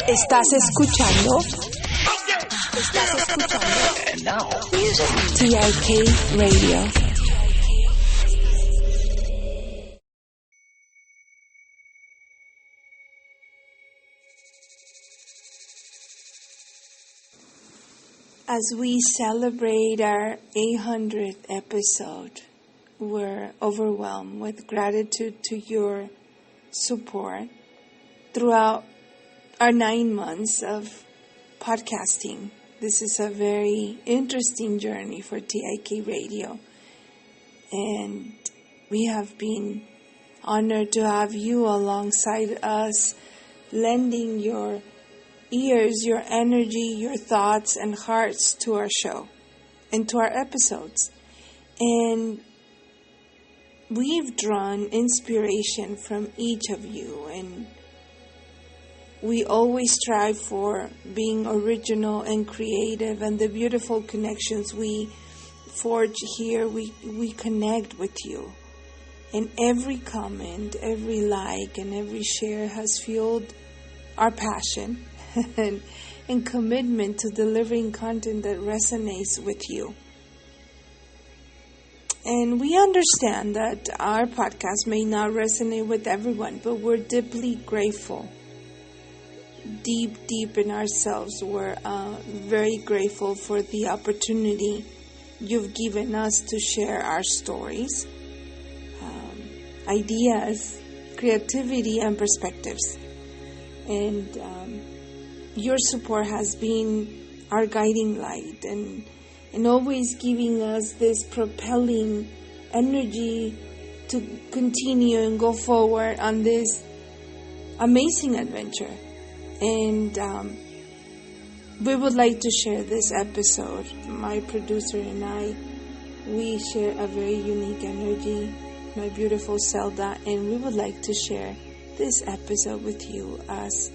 Estás escuchando TIK Radio. As we celebrate our 800th episode, we're overwhelmed with gratitude to your support throughout our 9 months of podcasting. This is a very interesting journey for TIK Radio, and we have been honored to have you alongside us, lending your ears, your energy, your thoughts and hearts to our show and to our episodes. And we've drawn inspiration from each of you, and we always strive for being original and creative, and the beautiful connections we forge here, we connect with you. And every comment, every like, and every share has fueled our passion and commitment to delivering content that resonates with you. And we understand that our podcast may not resonate with everyone, but we're deeply grateful. Deep in ourselves, we're very grateful for the opportunity you've given us to share our stories, ideas, creativity, and perspectives. And your support has been our guiding light and always giving us this propelling energy to continue and go forward on this amazing adventure. And we would like to share this episode. My producer and I, we share a very unique energy, my beautiful Zelda, and we would like to share this episode with you as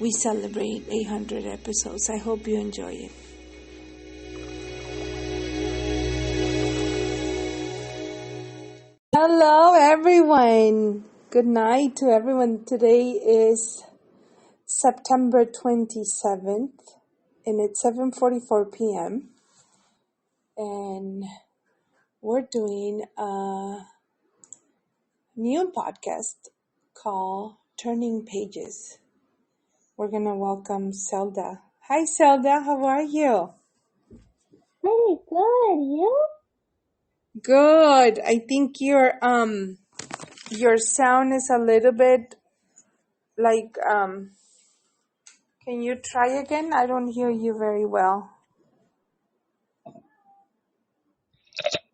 we celebrate 800 episodes. I hope you enjoy it. Hello, everyone. Good night to everyone. Today is September 27th, and it's 7:44 p.m. And we're doing a new podcast called Turning Pages. We're going to welcome Zelda. Hi, Zelda. How are you? Pretty good. You? Good. I think your sound is a little bit like, can you try again? I don't hear you very well.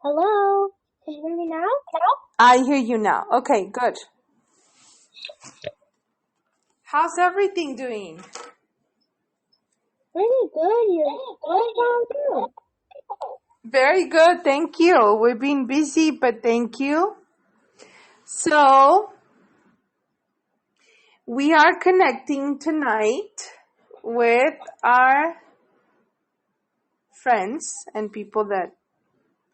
Hello? Can you hear me now? I hear you now. Okay, good. How's everything doing? Pretty good. What about you? Very good, thank you. We've been busy, but thank you. So, we are connecting tonight with our friends and people that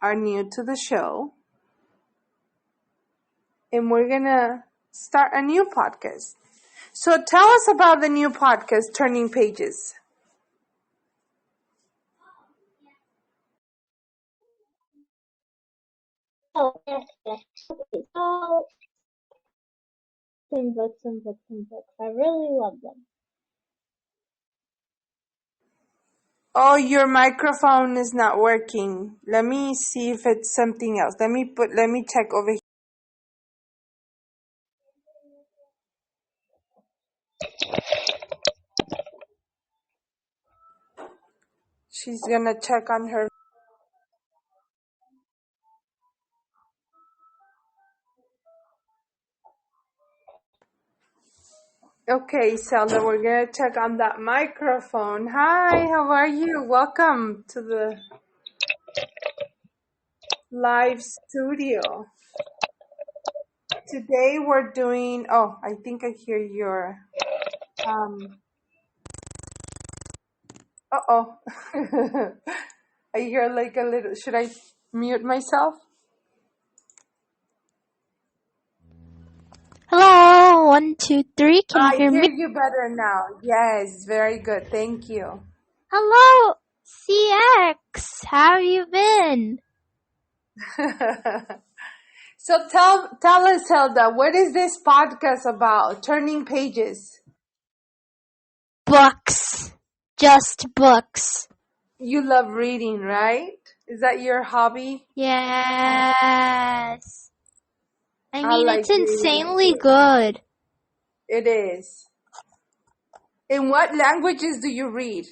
are new to the show. And we're going to start a new podcast. So tell us about the new podcast, Turning Pages. Oh, yes. Okay, so, some books. I really love them. Oh, your microphone is not working. Let me see if it's something else. Let me check over here. She's gonna check on her. Okay, Zelda, we're gonna check on that microphone. Hi, how are you? Welcome to the live studio. Today we're doing, I think I hear your, I hear like a little, should I mute myself? Hello, 1, 2, 3. Can you I hear hear me? you better now. Yes, very good. Thank you. Hello, CX. How have you been? So tell us, Zelda, what is this podcast about? Turning pages. Books. Just books. You love reading, right? Is that your hobby? Yes. I I mean, like it's reading insanely too. good. It is. In what languages do you read?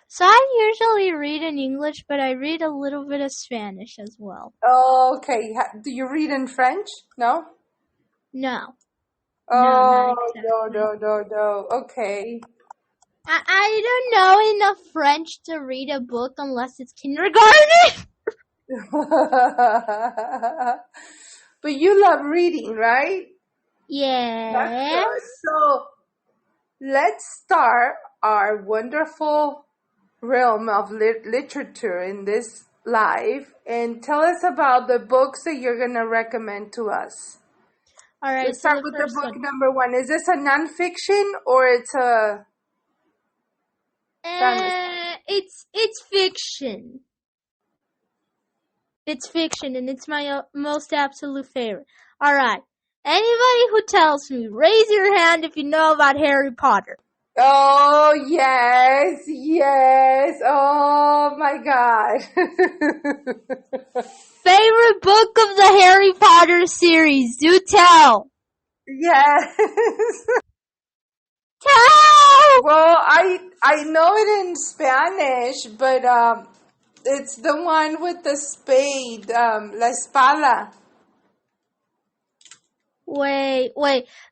So I usually read in English, but I read a little bit of Spanish as well. Oh, okay. Do you read in French? No? No, not Oh, exactly. no. Okay. I don't know enough French to read a book unless it's kindergarten. But you love reading, right? That's good. Yes. So let's start our wonderful realm of literature in this live and tell us about the books that you're going to recommend to us. All right, Let's so start the with the first book one. number 1. Is this a nonfiction or it's a fantasy? It's fiction. It's fiction, and it's my most absolute favorite. All right. Anybody who tells me, raise your hand if you know about Harry Potter. Oh, yes. Oh, my God. Favorite book of the Harry Potter series? Do tell. Yes. Tell! Well, I know it in Spanish, but it's the one with the spade, la espada. Wait.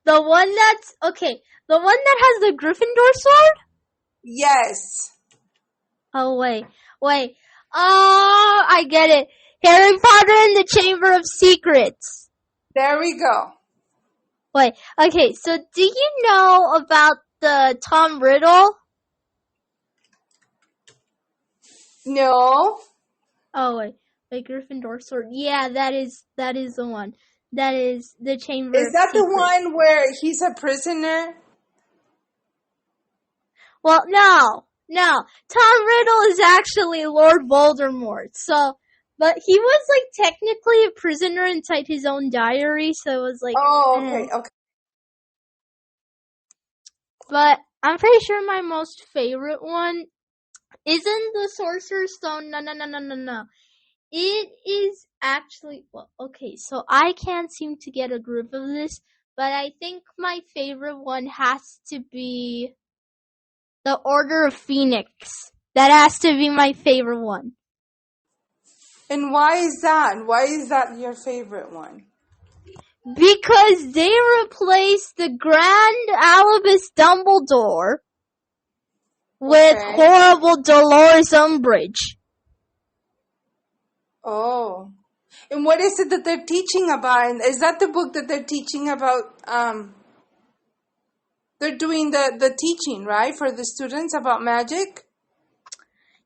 The one that's, okay, the one that has the Gryffindor sword? Yes. Oh, wait. Oh, I get it. Harry Potter and the Chamber of Secrets. There we go. Wait, okay, so do you know about the Tom Riddle? No. Oh, wait, Gryffindor sword. Yeah, that is the one. That is the Chamber Is of that the Secrets. one where he's a prisoner? Well, no. Tom Riddle is actually Lord Voldemort. So, but he was like technically a prisoner inside his own diary, so it was like. Oh, okay. But I'm pretty sure my most favorite one isn't the Sorcerer's Stone. No. It is actually, well, okay, so I can't seem to get a grip of this, but I think my favorite one has to be the Order of Phoenix. That has to be my favorite one. And why is that? Why is that your favorite one? Because they replaced the Grand Albus Dumbledore with horrible Dolores Umbridge. Oh. And what is it that they're teaching about? And is that the book that they're teaching about? They're doing the teaching, right, for the students about magic?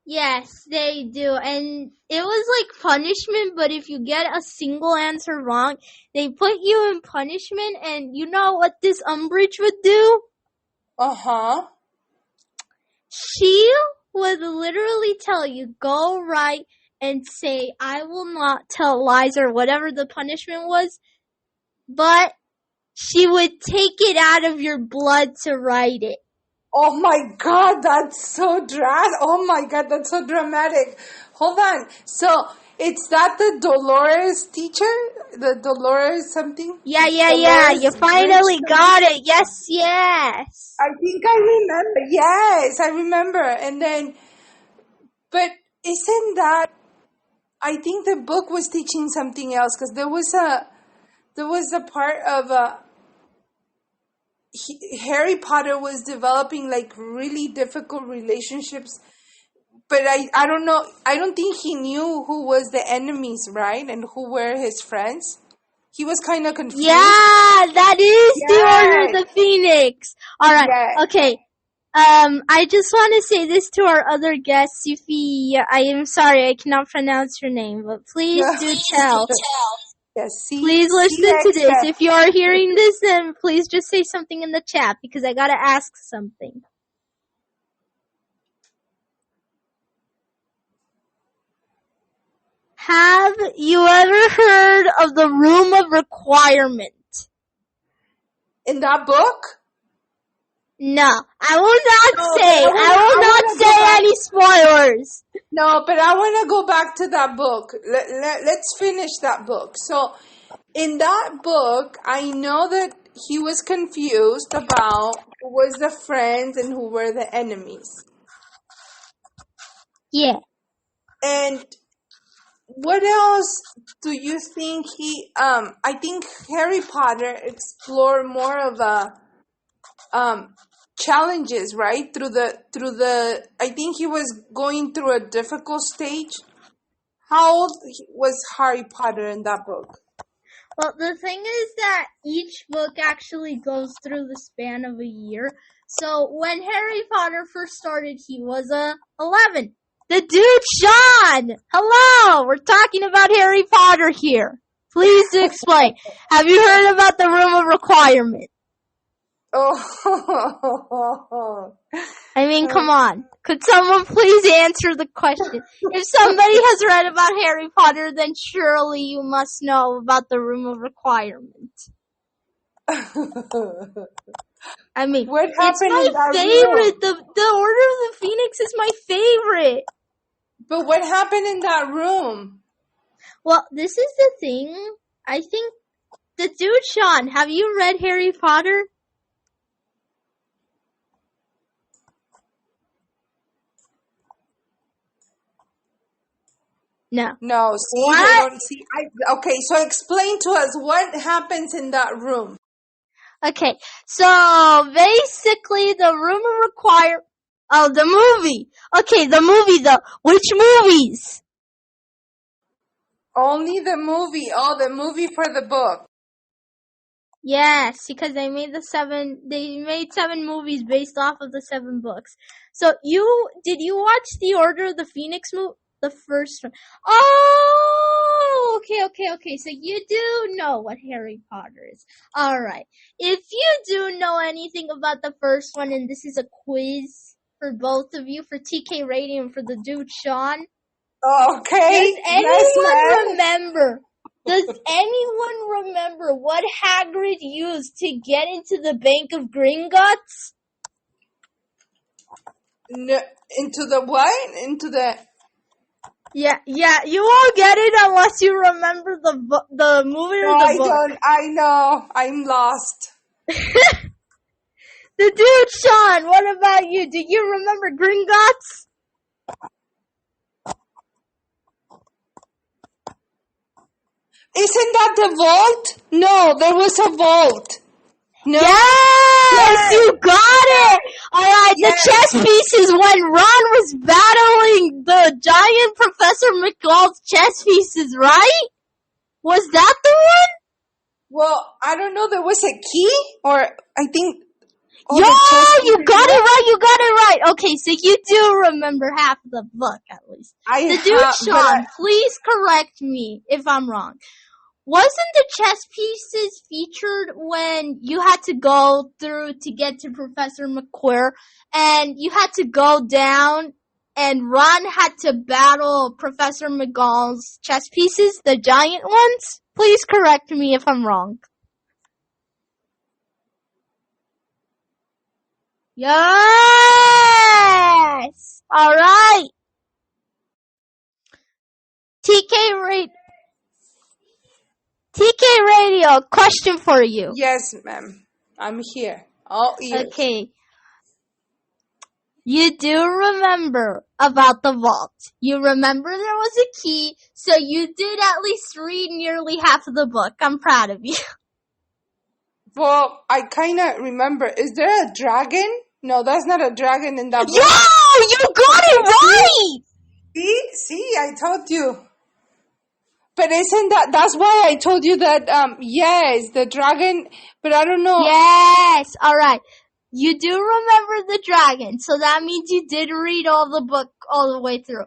Yes, they do. And it was like punishment, but if you get a single answer wrong, they put you in punishment, and you know what this Umbridge would do? Uh-huh. She would literally tell you, go right and say, I will not tell lies, or whatever the punishment was, but she would take it out of your blood to write it. Oh my God, that's so dramatic. Hold on. So, it's that the Dolores teacher? The Dolores something? Yeah. Dolores You finally got it. Yes. I think I remember. Yes, I remember. And then, but isn't that, I think the book was teaching something else, because there was a part of Harry Potter was developing like really difficult relationships, but I don't know. I don't think he knew who was the enemies, right, and who were his friends. He was kind of confused. Yeah, that is the Order of the Phoenix. All right. Yes. Okay. I just want to say this to our other guest, Sufi. I am sorry, I cannot pronounce your name, but please do tell. Yes, see, Please listen to this. accept. If you are hearing this, then please just say something in the chat because I gotta ask something. Have you ever heard of the room of requirement? In that book? No, I will not No, say. but I will not wanna go say back. any spoilers. No, but I want to go back to that book. Let's finish that book. So, in that book, I know that he was confused about who was the friends and who were the enemies. Yeah. And what else do you think I think Harry Potter explored more of a challenges, right? Through the I think he was going through a difficult stage. How old was Harry Potter in that book? Well, the thing is that each book actually goes through the span of a year. So when Harry Potter first started, he was 11. The dude Sean! Hello! We're talking about Harry Potter here. Please explain. Have you heard about the room of requirement? Oh, I mean, come on. Could someone please answer the question? If somebody has read about Harry Potter, then surely you must know about the room of requirement. I mean, what it's happened my in that favorite. room? The Order of the Phoenix is my favorite. But what happened in that room? Well, this is the thing. I think the dude Sean, have you read Harry Potter? No. No, see, What? they don't see. Okay, so explain to us what happens in that room. Okay, so basically the room require the movie. Okay, the movie though. Which movies? Only the movie. Oh, the movie for the book. Yes, because they made they made 7 movies based off of the 7 books. So did you watch the Order of the Phoenix movie? The first one. Oh, okay. So you do know what Harry Potter is. Alright. If you do know anything about the first one, and this is a quiz for both of you, for TK Radio and for the dude Sean. Okay. Does anyone remember what Hagrid used to get into the Bank of Gringotts? No, into the what? Into the... Yeah, you won't get it unless you remember the movie or the book. I know. I'm lost. The dude, Sean, what about you? Do you remember Gringotts? Isn't that the vault? No, there was a vault. No? Yes, you got it! Alright, Yes. The chess pieces when Ron was battling the giant Professor McGall's chess pieces, right? Was that the one? Well, I don't know. There was a key? Or I think... Yo, you got it right. Okay, so you do remember half of the book, at least. The dude, Sean, please correct me if I'm wrong. Wasn't the chess pieces featured when you had to go through to get to Professor McQuirk, and you had to go down, and Ron had to battle Professor McGall's chess pieces, the giant ones? Please correct me if I'm wrong. Yes! Alright! TK Radio, question for you. Yes, ma'am. I'm here. All ears. Okay. You do remember about the vault. You remember there was a key, so you did at least read nearly half of the book. I'm proud of you. Well, I kind of remember. Is there a dragon? No, that's not a dragon in that book. Yo! You got it right! See, I told you. But isn't that's why I told you that, yes, the dragon, but I don't know. Yes! Alright. You do remember the dragon, so that means you did read all the book all the way through.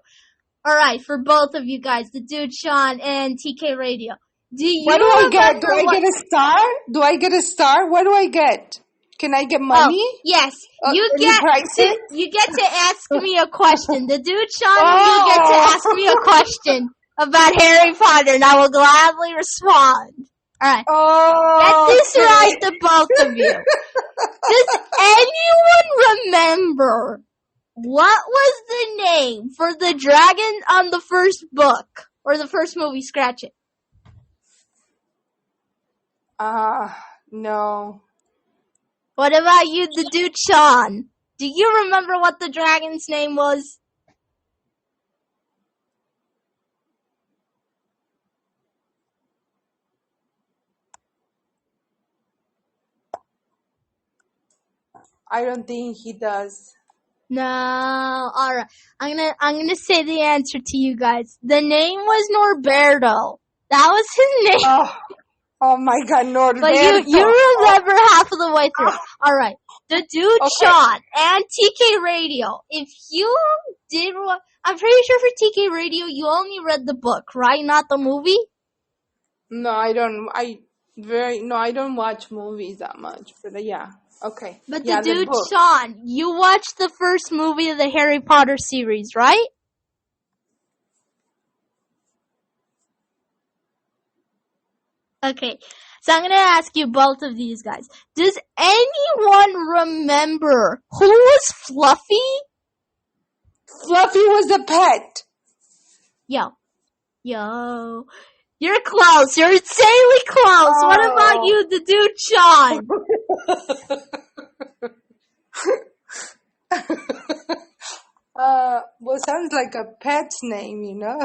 Alright, for both of you guys, the dude Sean and TK Radio. Do you What do I get? Do remember I what? get a star? Do I get a star? What do I get? Can I get money? Oh, yes. You Any get prizes? to ask me a question. The dude Sean and you Oh. get to ask me a question about Harry Potter, and I will gladly respond. All right. Get this Okay. right, the both of you. Does anyone remember what was the name for the dragon on the first book or the first movie? Scratch it. No. What about you, the dude Sean? Do you remember what the dragon's name was? I don't think he does. No. All right. I'm gonna say the answer to you guys. The name was Norberto. That was his name. Oh my God, Norberto. But you remember half of the way through. All right. The dude Sean and TK Radio. If you did, I'm pretty sure for TK Radio you only read the book, right? Not the movie. No, I don't. I don't watch movies that much. But yeah, okay. But yeah, the dude book. Sean, you watched the first movie of the Harry Potter series, right? Okay, so I'm going to ask you both of these guys. Does anyone remember who was Fluffy? Fluffy was the pet. Yo. You're close. You're insanely close. Oh. What about you, the dude Sean? Well, sounds like a pet's name, you know.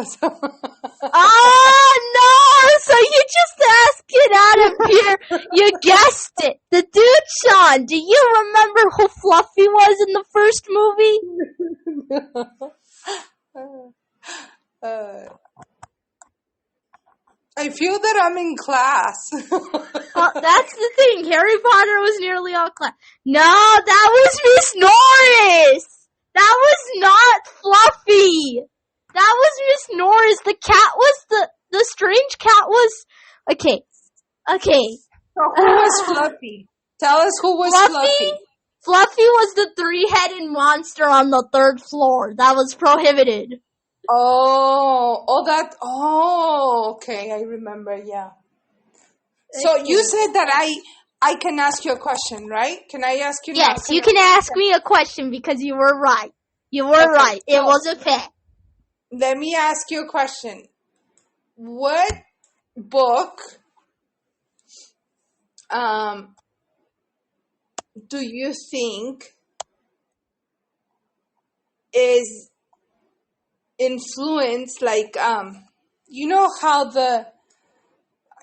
Oh, no! So you just asked it out of here. You guessed it. The dude Sean, do you remember who Fluffy was in the first movie? I feel that I'm in class. Well, that's the thing. Harry Potter was nearly all class. No, that was Miss Norris. That was not Fluffy. That was Miss Norris. The cat was the strange cat was. Okay. So who was Fluffy? Tell us who was Fluffy. Fluffy was the 3-headed monster on the 3rd floor. That was prohibited. Okay, I remember, yeah. So you said that I can ask you a question, right? Can I ask you? Yes, you can ask me a question because you were right. You were right. It was a pet. Let me ask you a question. What book do you think is influenced, like you know how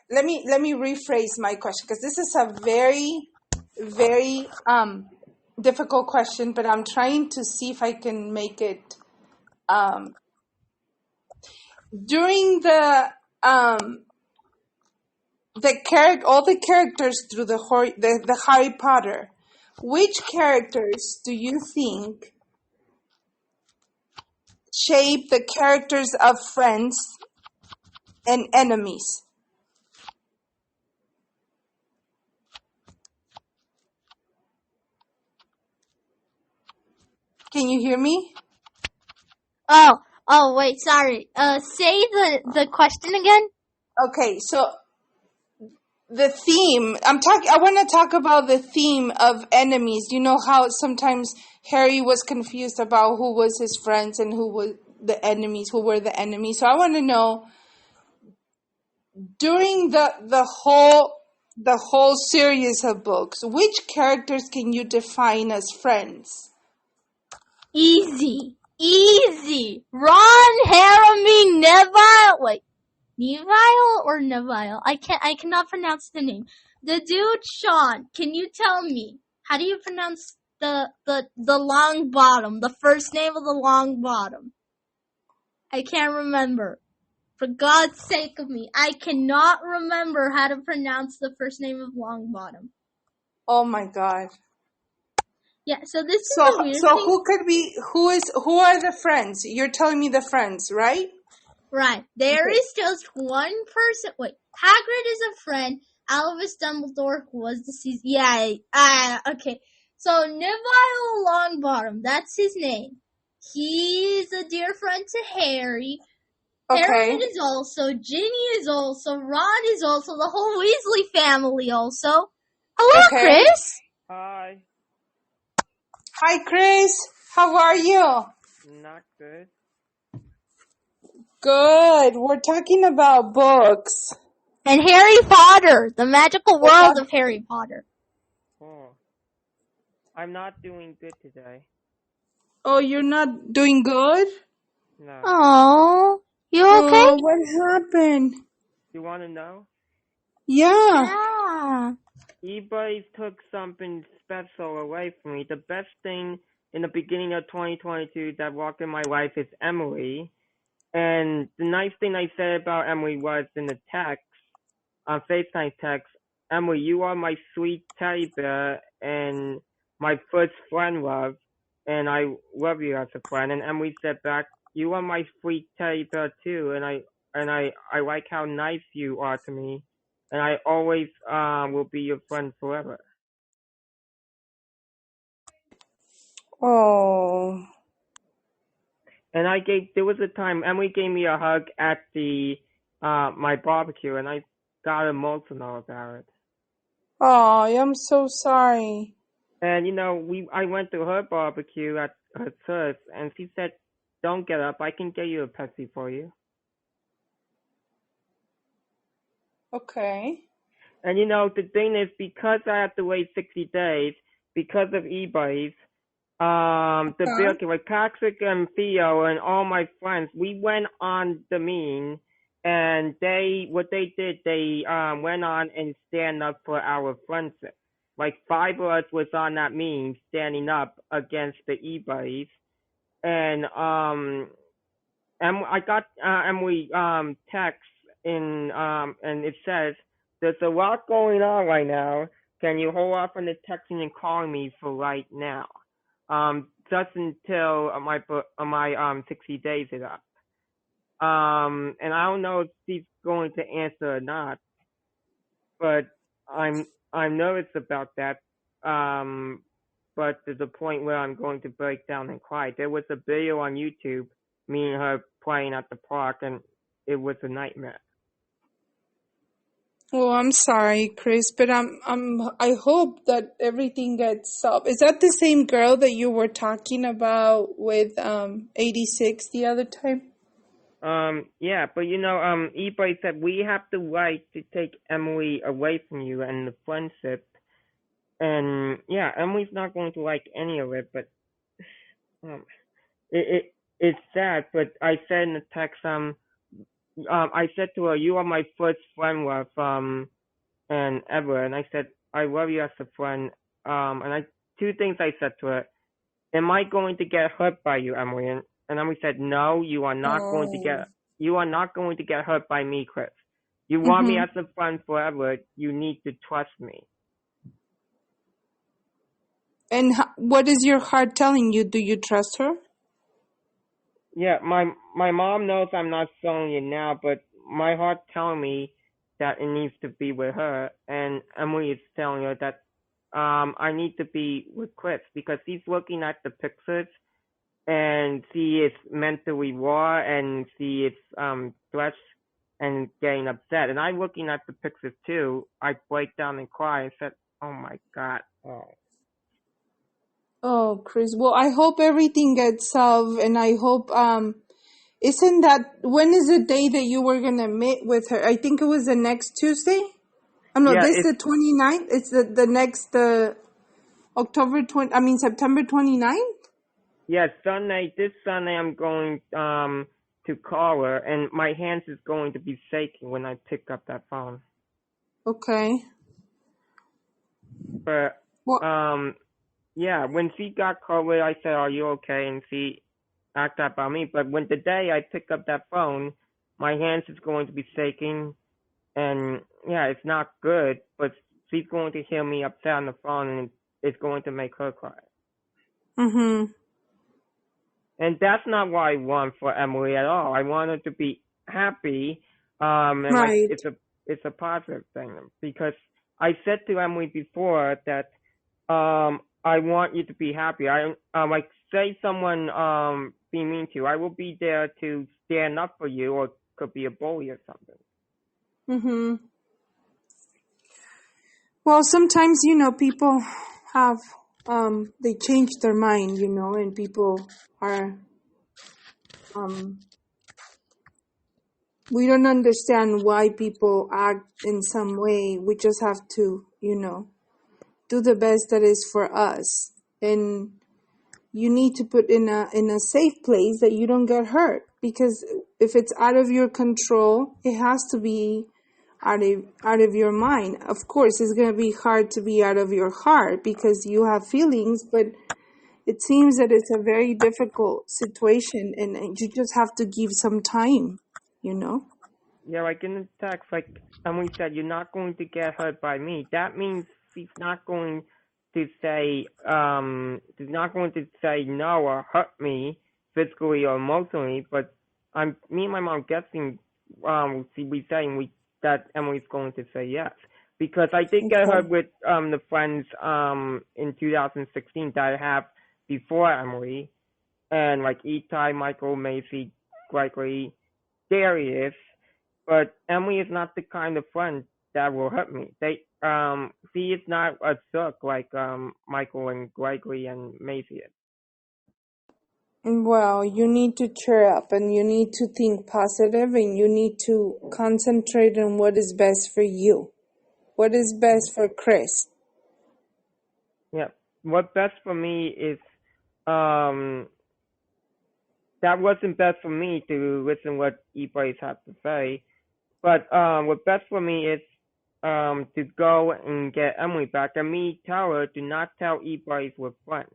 let me rephrase my question, because this is a very, very difficult question, but I'm trying to see if I can make it during all the characters through the Harry Potter. Which characters do you think shape the characters of friends and enemies? Can you hear me? Oh, wait, sorry. Say the question again. Okay, so the theme, I want to talk about the theme of enemies. You know how sometimes Harry was confused about who was his friends and who were the enemies. So I want to know, during the whole series of books, which characters can you define as friends? Easy. Ron, Harry, Neville. Wait, Neville or Neville? I cannot pronounce the name. The dude Sean, can you tell me how do you pronounce the long bottom? The first name of the long bottom. I can't remember. For God's sake of me, I cannot remember how to pronounce the first name of Longbottom. Oh my God. Yeah, so this is the weird thing. So who are the friends? You're telling me the friends, right? Right. There Okay. is just one person. Wait, Hagrid is a friend. Albus Dumbledore was deceased. Yeah. Okay. So Neville Longbottom, that's his name. He's a dear friend to Harry. Okay. Hermione is also. Ginny is also. Ron is also. The whole Weasley family also. Hello, Okay. Chris. Hi. Hi, Chris. How are you? Not good. Good. We're talking about books. And Harry Potter, the magical world of Harry Potter. Oh. I'm not doing good today. Oh, you're not doing good? No. Oh, you okay? Oh, what happened? You want to know? Yeah. Yeah. eBay took something special away from me. The best thing in the beginning of 2022 that walked in my life is Emily. And the nice thing I said about Emily was in the text, on FaceTime text, Emily, you are my sweet teddy bear and my first friend, love, and I love you as a friend. And Emily said back, you are my sweet teddy bear too, and I like how nice you are to me, and I always will be your friend forever. Oh. And there was a time Emily gave me a hug at the my barbecue, and I got emotional about it. Oh, I'm so sorry. And I went to her barbecue at her church, and she said, "Don't get up. I can get you a Pepsi for you." Okay. And the thing is, because I have to wait 60 days because of eBay's, the Huh? bill, like Patrick and Theo and all my friends, we went on the mean, and what they did, they went on and stand up for our friendship. Like 5 of us was on that meme standing up against the eBay's, and I got Emily text and it says there's a lot going on right now. Can you hold off on the texting and calling me for right now? Just until my 60 days is up. And I don't know if she's going to answer or not, but I'm nervous about that. But to the point where I'm going to break down and cry. There was a video on YouTube, me and her playing at the park, and it was a nightmare. Oh, I'm sorry, Chris, but I hope that everything gets solved. Is that the same girl that you were talking about with 86 the other time? Yeah, but eBay said we have the right to take Emily away from you and the friendship. And yeah, Emily's not going to like any of it, but um, it's sad. But I said in the text, I said to her, "You are my first friend, love, and ever." And I said, "I love you as a friend." And two things I said to her: "Am I going to get hurt by you, Emily?" And Emily said, "No, you are not going to Oh. get hurt by me, Chris. You want me Mm-hmm. as a friend forever. You need to trust me." And what is your heart telling you? Do you trust her? Yeah, my mom knows I'm not selling it now, but my heart's telling me that it needs to be with her, and Emily is telling her that I need to be with Chris because he's looking at the pictures and she is mentally raw and she is stressed and getting upset. And I'm looking at the pictures too. I break down and cry and said, "Oh my God." Oh. Oh, Chris. Well, I hope everything gets solved, and I hope isn't that when is the day that you were gonna meet with her? I think it was the next Tuesday. Oh no, Yeah, this is it's the 29th. It's the next October 20. I mean September 29th. This Sunday I'm going to call her, and my hands is going to be shaking when I pick up that phone. Okay. But Well. yeah, when she got COVID, I said, "Are you okay?" And she acted about me. But when the day I pick up that phone, my hands is going to be shaking, and yeah, it's not good. But she's going to hear me upset on the phone, and it's going to make her cry. Mhm. And that's not what I want for Emily at all. I want her to be happy, and like Right. it's a positive thing because I said to Emily before that I want you to be happy. I like say someone be mean to you, I will be there to stand up for you, or could be a bully or something. Mm-hmm. Well, sometimes, people have, they change their mind, and people are, we don't understand why people act in some way. We just have to, do the best that is for us. And you need to put in a safe place that you don't get hurt, because if it's out of your control, it has to be out of your mind. Of course, it's going to be hard to be out of your heart because you have feelings, but it seems that it's a very difficult situation, and you just have to give some time, Yeah, like in the text, like Emily said, you're not going to get hurt by me. That means she's not going to say no or hurt me physically or emotionally. But me and my mom guessing, we saying that Emily's going to say yes, because I did get hurt with the friends in 2016 that I have before Emily, and like Itai, Michael, Macy, Gregory, Darius. But Emily is not the kind of friend that will hurt me. She is not a jerk like Michael and Gregory and Macy is. Well, you need to cheer up, and you need to think positive, and you need to concentrate on what is best for you. What is best for Chris? Yeah, what's best for me is that wasn't best for me to listen what e-boys have to say. But what's best for me is to go and get Emily back, and me tell her to not tell e-boys with friends.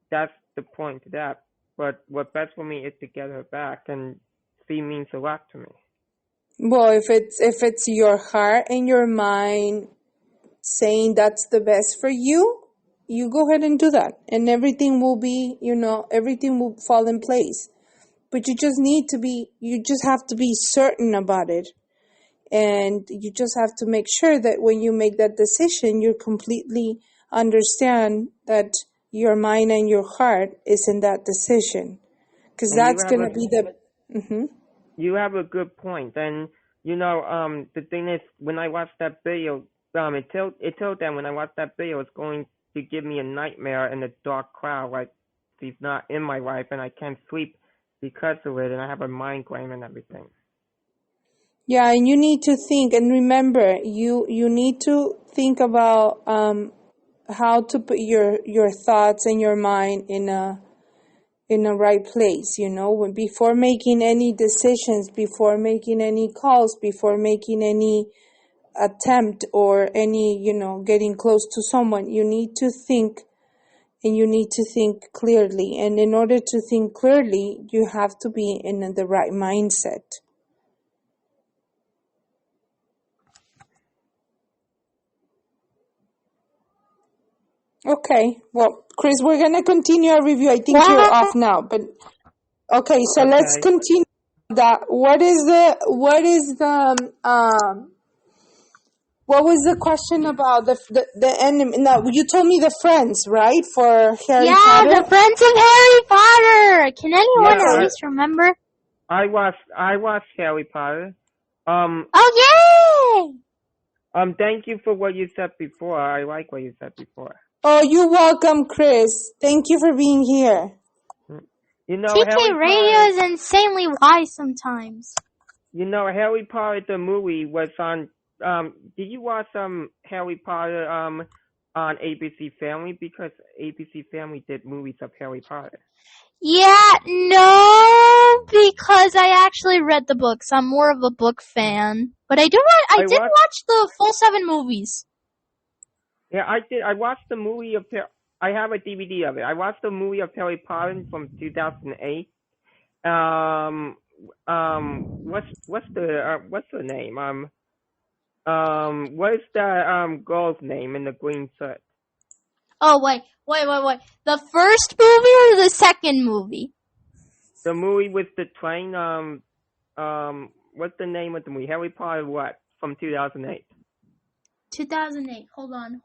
That's the point to that. But what's best for me is to get her back, and she means a lot to me. Well, if it's your heart and your mind saying that's the best for you, you go ahead and do that, and everything will be, everything will fall in place. But you just have to be certain about it. And you just have to make sure that when you make that decision, you completely understand that your mind and your heart is in that decision. Because that's going to be the... Mm-hmm. You have a good point. And, the thing is, when I watched that video, it told them when I watched that video, it's going to give me a nightmare in a dark cloud, like she's not in my life, and I can't sleep because of it, and I have a migraine and everything. Yeah, and you need to think, and remember, you need to think about how to put your thoughts and your mind in a right place, before making any decisions, before making any calls, before making any attempt or any, getting close to someone. You need to think, and you need to think clearly. And in order to think clearly, you have to be in the right mindset. Okay, well, Chris, we're gonna continue our review. I think you're off now, but okay, so let's continue that. What was the question about the enemy? No, you told me the friends, right? For Harry Potter? Yeah, the friends of Harry Potter. Can anyone at least remember? I watched Harry Potter. Oh, yay! Thank you for what you said before. I like what you said before. Oh, you're welcome, Chris. Thank you for being here. TK Radio is insanely wise sometimes. Harry Potter the movie was on. Did you watch Harry Potter on ABC Family? Because ABC Family did movies of Harry Potter. Yeah, no, because I actually read the books. I'm more of a book fan, but I did watch the full 7 movies. Yeah, I did. I watched the movie of. I have a DVD of it. I watched the movie of Harry Potter from 2008. What's the name? What is the girl's name in the green shirt? Oh, wait. The first movie or the second movie? The movie with the train, what's the name of the movie? Harry Potter what? From 2008. 2008. Hold on.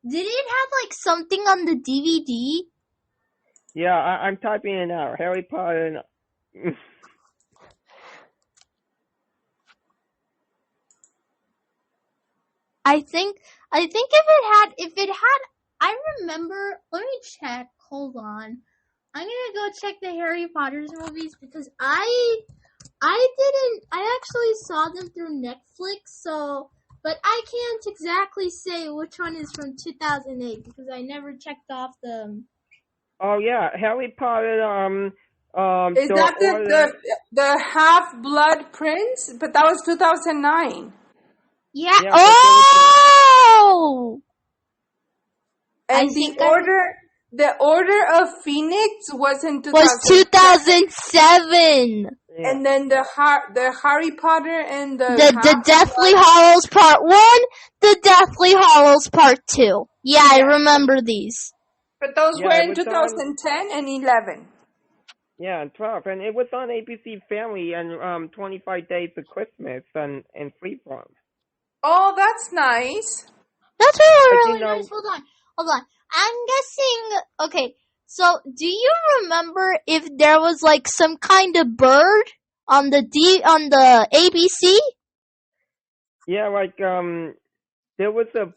Did it have like something on the DVD? Yeah, I'm typing it out. Harry Potter. I think if it had, I remember. Let me check. Hold on. I'm gonna go check the Harry Potter's movies because I actually saw them through Netflix, but I can't exactly say which one is from 2008 because I never checked off them. Oh yeah, Harry Potter. Is that the Half-Blood Prince? But that was 2009. Yeah. Yeah, Oh. And the Order of Phoenix was in 2007. Was 2007. Yeah. And then the Harry Potter and the Deathly Hallows Part 1, the Deathly Hallows Part 2. Yeah, I remember these. But those were in 2010 and 11. Yeah, and 12. And it was on ABC Family and 25 Days of Christmas and Freeform. Oh, that's nice. That's really nice. Hold on. I'm guessing. Okay, so do you remember if there was like some kind of bird on the ABC? Yeah, like there was a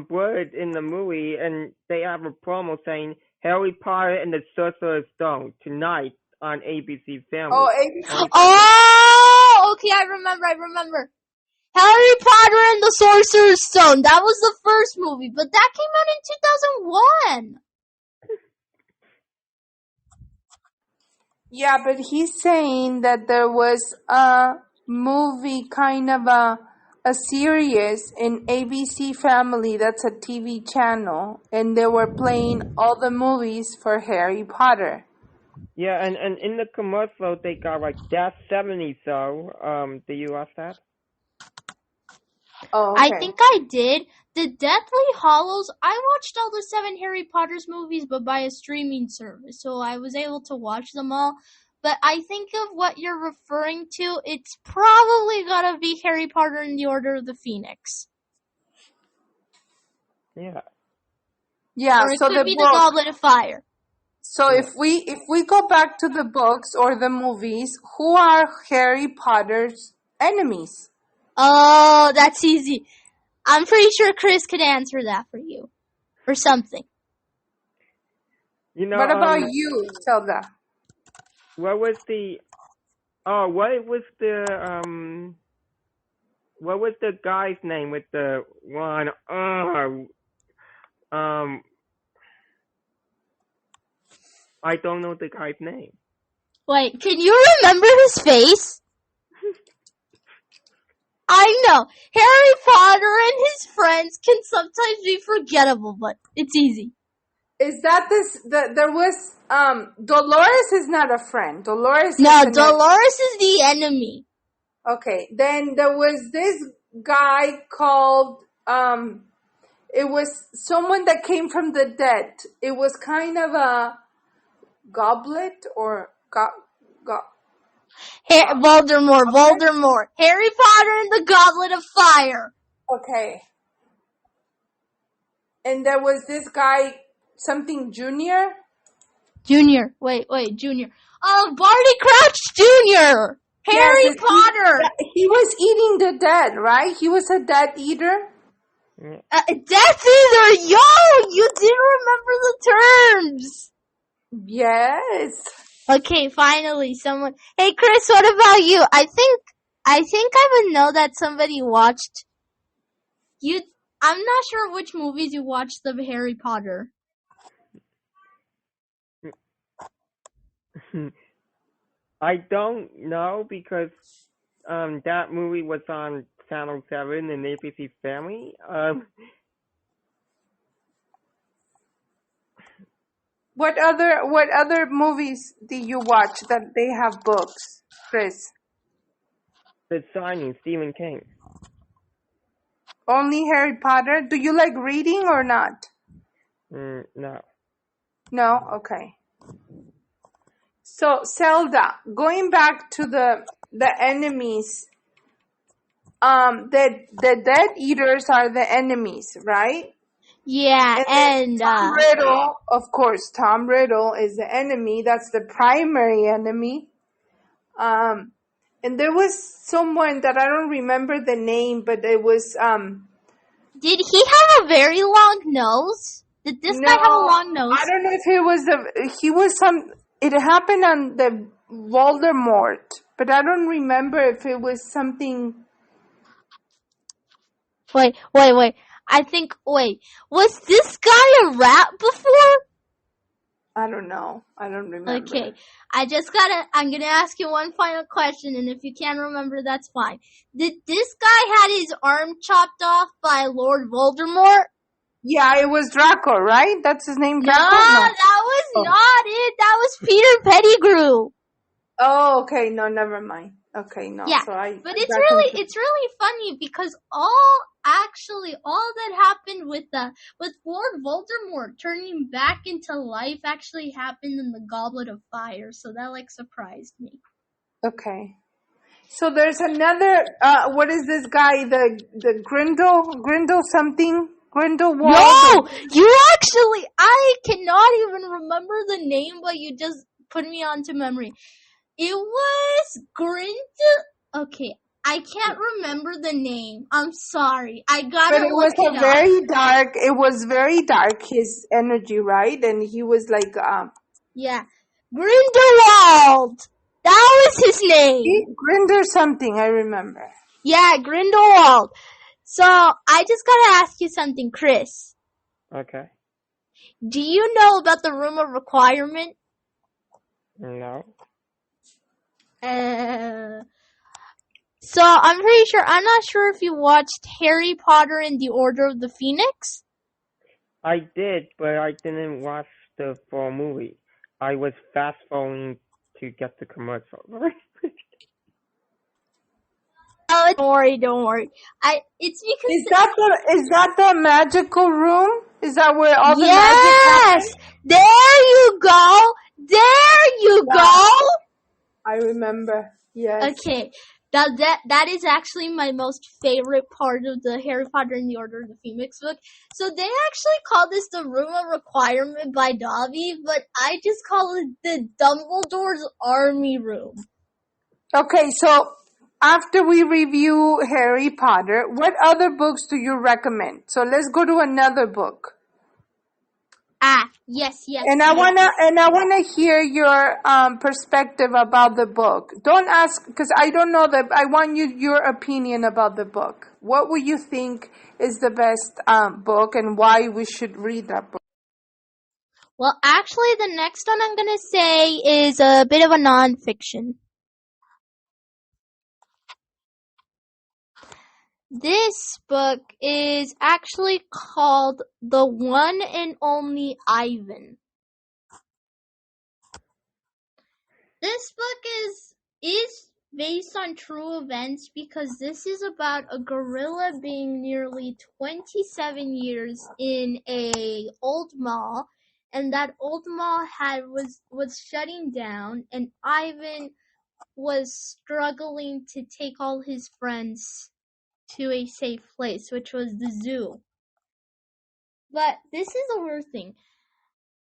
bird in the movie, and they have a promo saying Harry Potter and the Sorcerer's Stone tonight on ABC Family. Oh, ABC. Oh, okay, I remember. Harry Potter and the Sorcerer's Stone. That was the first movie, but that came out in 2001. Yeah, but he's saying that there was a movie, kind of a series in ABC Family. That's a TV channel, and they were playing all the movies for Harry Potter. Yeah, and in the commercial they got like That's 70 So. Did you watch that? Oh, okay. I think I did. The Deathly Hallows, I watched all the 7 Harry Potter's movies, but by a streaming service, so I was able to watch them all. But I think of what you're referring to, it's probably gotta be Harry Potter and the Order of the Phoenix. Yeah. Yeah, or it so could be the Goblet of Fire. So if we go back to the books or the movies, who are Harry Potter's enemies? Oh, that's easy. I'm pretty sure Chris could answer that for you. Or something. You know, what about you, Zelda? What was the guy's name with the one I don't know the guy's name. Wait, can you remember his face? I know. Harry Potter and his friends can sometimes be forgettable, but it's easy. Is that there was, Dolores is not a friend. Dolores is the enemy. Okay, then there was this guy called, it was someone that came from the dead. It was kind of a goblet or Voldemort. Harry Potter and the Goblet of Fire. Okay. And there was this guy, something Junior. Wait, Junior. Oh, Barty Crouch Jr. Harry Potter. He was eating the dead, right? He was a dead eater. Death Eater. Yo, you did remember the terms. Yes. Okay, finally, someone. Hey, Chris, what about you? I think I would know that somebody watched. I'm not sure which movies you watched of Harry Potter. I don't know because that movie was on Channel 7 and ABC Family. What other movies did you watch that they have books, Chris? The Shining, Stephen King. Only Harry Potter? Do you like reading or not? No. No? Okay. So, Zelda, going back to the the enemies. The Death Eaters are the enemies, right? Yeah, And then and Tom Riddle, of course, Tom Riddle is the enemy. That's the primary enemy. And there was someone that I don't remember the name, but it was did he have a very long nose? Did this guy have a long nose? I don't know if he was some. It happened on the Voldemort, but I don't remember if it was something. Wait. Was this guy a rat before? I don't know. I don't remember. Okay, I'm gonna ask you one final question, and if you can't remember, that's fine. Did this guy had his arm chopped off by Lord Voldemort? Yeah, it was Draco, right? That's his name, Draco? No, that was not it. That was Peter Pettigrew. Oh, okay. No, never mind. Okay, no. Yeah, so but it's really funny because all that happened with Lord Voldemort turning back into life actually happened in the Goblet of Fire, so that surprised me. Okay. So there's another. What is this guy? The Grindel something. Grindelwald. No, I cannot even remember the name, but you just put me onto memory. It was Okay, I can't remember the name. I'm sorry. I gotta But it look was it up. very dark. It was very dark. His energy, right? And he was like, Yeah, Grindelwald. That was his name. Grinder something. I remember. Yeah, Grindelwald. So I just gotta ask you something, Chris. Okay. Do you know about the room of requirement? No. So I'm not sure if you watched Harry Potter and the Order of the Phoenix. I did, but I didn't watch the full movie. I was fast forwarding to get the commercial. Oh, don't worry. It's because Is that the magical room? Is that where all the magic Yes! There you go! I remember. Yes. Okay. That is actually my most favorite part of the Harry Potter and the Order of the Phoenix book. So they actually call this the Room of Requirement by Dobby, but I just call it the Dumbledore's Army Room. Okay, so after we review Harry Potter, what other books do you recommend? So let's go to another book. Yes. And I wanna hear your perspective about the book. Don't ask because I don't know that. I want your opinion about the book. What would you think is the best book, and why we should read that book? Well, actually, the next one I'm gonna say is a bit of a nonfiction. This book is actually called The One and Only Ivan. This book is based on true events because this is about a gorilla being nearly 27 years in a old mall, and that old mall was shutting down, and Ivan was struggling to take all his friends to a safe place, which was the zoo. But this is the weird thing.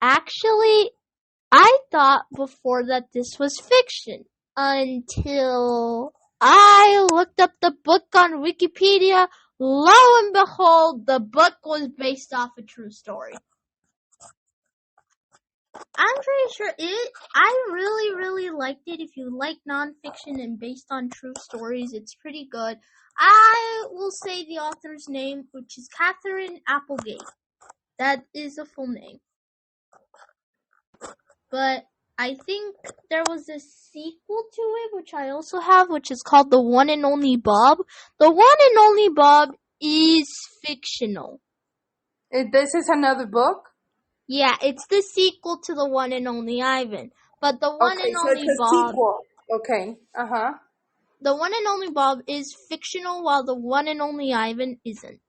Actually, I thought before that this was fiction until I looked up the book on Wikipedia. Lo and behold, the book was based off a true story. I'm pretty sure I really, really liked it. If you like nonfiction and based on true stories, it's pretty good. I will say the author's name, which is Catherine Applegate. That is a full name. But I think there was a sequel to it, which I also have, which is called The One and Only Bob. The One and Only Bob is fictional. This is another book? Yeah, it's the sequel to The One and Only Ivan. But The One and Only Bob... Sequel. Okay, uh-huh. The One and Only Bob is fictional, while The One and Only Ivan isn't.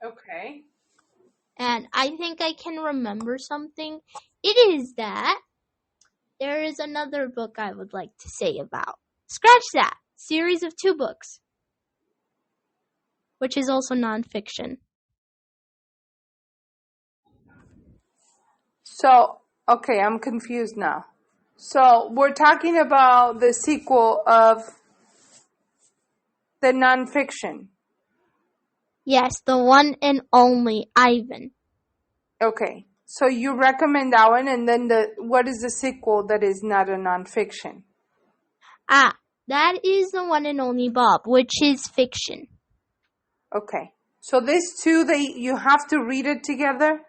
Okay. And I think I can remember something. It is that there is another book I would like to say about. scratch that. Series of 2 books, which is also nonfiction. So, okay, I'm confused now. So, we're talking about the sequel of the nonfiction. Yes, the one and only Ivan. Okay, so you recommend that one, and then what is the sequel that is not a nonfiction? That is the one and only Bob, which is fiction. Okay, so these two, you have to read it together?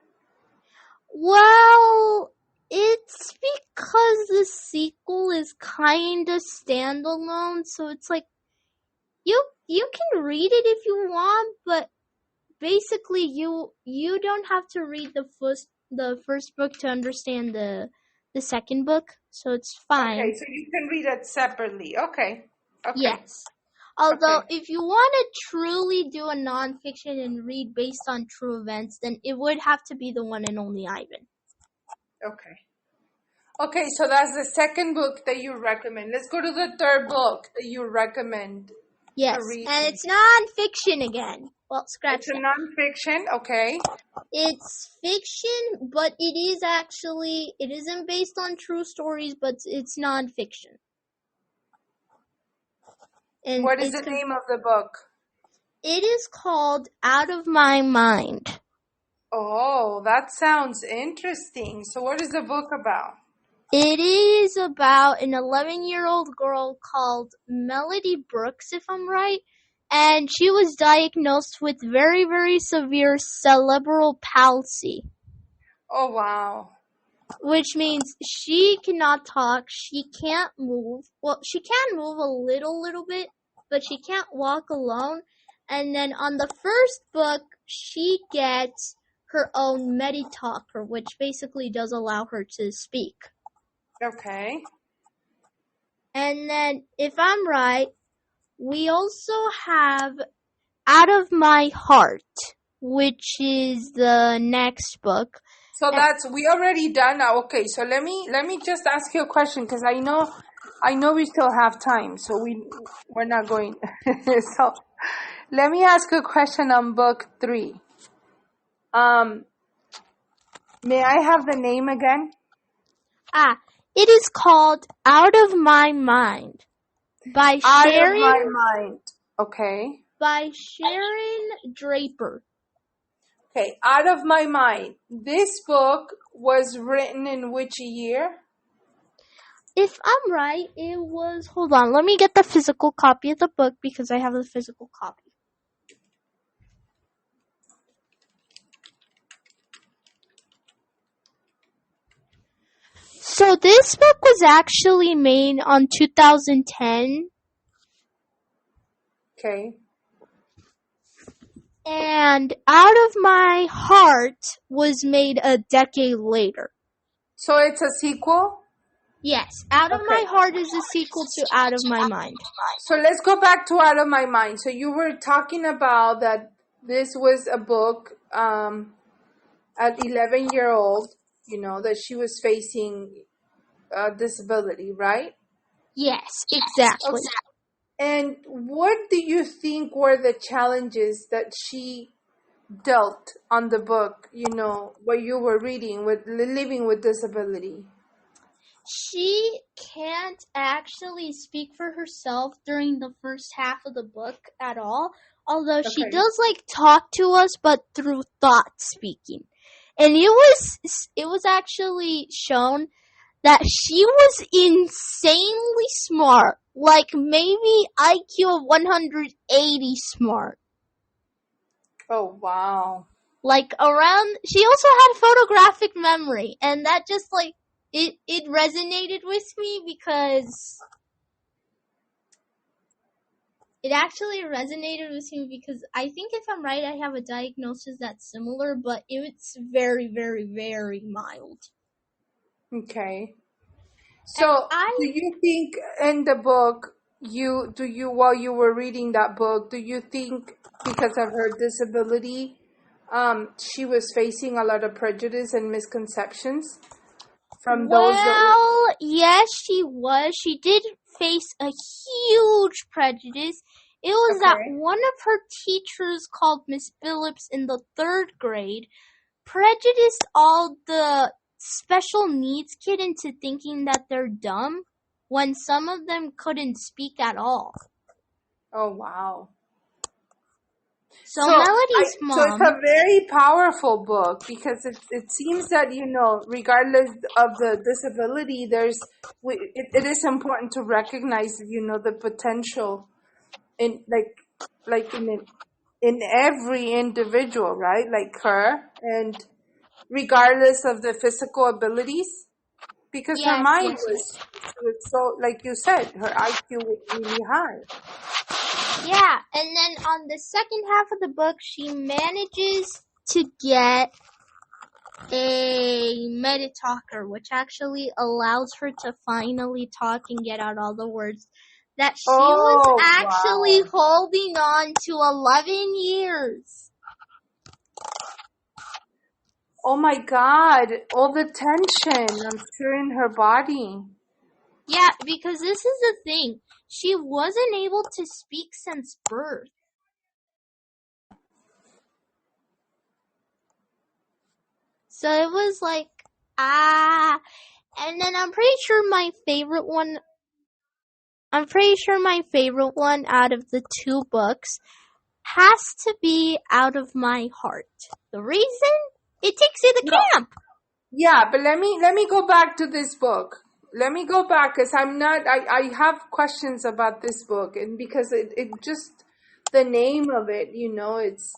Well, it's because the sequel is kind of standalone, so it's like you can read it if you want, but basically you don't have to read the first book to understand the second book, so it's fine. Okay, so you can read it separately. Okay. Yes. Although, if you want to truly do a nonfiction and read based on true events, then it would have to be the one and only Ivan. Okay, so that's the second book that you recommend. Let's go to the third book that you recommend. Yes, and it's nonfiction again. Well, scratch It's a nonfiction, okay. It's fiction, but it isn't based on true stories, but it's nonfiction. And what is the name of the book? It is called Out of My Mind. Oh, that sounds interesting. So what is the book about? It is about an 11-year-old girl called Melody Brooks, if I'm right, and she was diagnosed with very, very severe cerebral palsy. Oh, wow. Which means she cannot talk, she can't move. Well, she can move a little bit, but she can't walk alone. And then on the first book, she gets her own Meditalker, which basically does allow her to speak. Okay. And then, if I'm right, we also have Out of My Heart, which is the next book. So we already done now. Okay, so let me just ask you a question, because I know we still have time, so we're not going. So let me ask a question on book 3. May I have the name again? It is called Out of My Mind by Out of My Mind. Okay. By Sharon Draper. Okay, Out of My Mind. This book was written in which year? If I'm right, it was... Hold on, let me get the physical copy of the book because I have the physical copy. So this book was actually made on 2010. Okay. And Out of My Heart was made a decade later. So it's a sequel? Yes, Out of My Heart is a sequel to Out of My Mind. So let's go back to Out of My Mind. So you were talking about that this was a book at 11-year-old, that she was facing disability, right? Yes, exactly. Okay. And what do you think were the challenges that she dealt on the book, what you were reading with living with disability? She can't actually speak for herself during the first half of the book at all, although she does talk to us, but through thought speaking. And it was actually shown that she was insanely smart, like maybe IQ of 180 smart. Oh, wow. She also had photographic memory, and that just it resonated with me because I think if I'm right, I have a diagnosis that's similar, but it's very, very, very mild. Okay. So, do you think in the book, while you were reading that book, do you think because of her disability, she was facing a lot of prejudice and misconceptions? from those that... Well, yes, she was. She did face a huge prejudice. It was that Okay. one of her teachers, called Miss Phillips, in the 3rd grade, prejudiced all the special needs kids into thinking that they're dumb when some of them couldn't speak at all. Oh, wow. So Melody's So it's mom... a very powerful book because it seems that, regardless of the disability, it is important to recognize, the potential in in every individual, right? Like her, and regardless of the physical abilities, because her mind was so, like you said, her IQ was really high. Yeah, and then on the second half of the book, she manages to get a meta-talker, which actually allows her to finally talk and get out all the words that she was actually holding on to 11 years. Oh my God, all the tension, I'm sure, in her body. Yeah, because this is the thing. She wasn't able to speak since birth. So it was like, and then I'm pretty sure my favorite one out of the 2 books has to be Out of My Heart. The reason? It takes you to camp. Yeah, but let me go back to this book. Let me go back because I have questions about this book, and because it just, the name of it, it's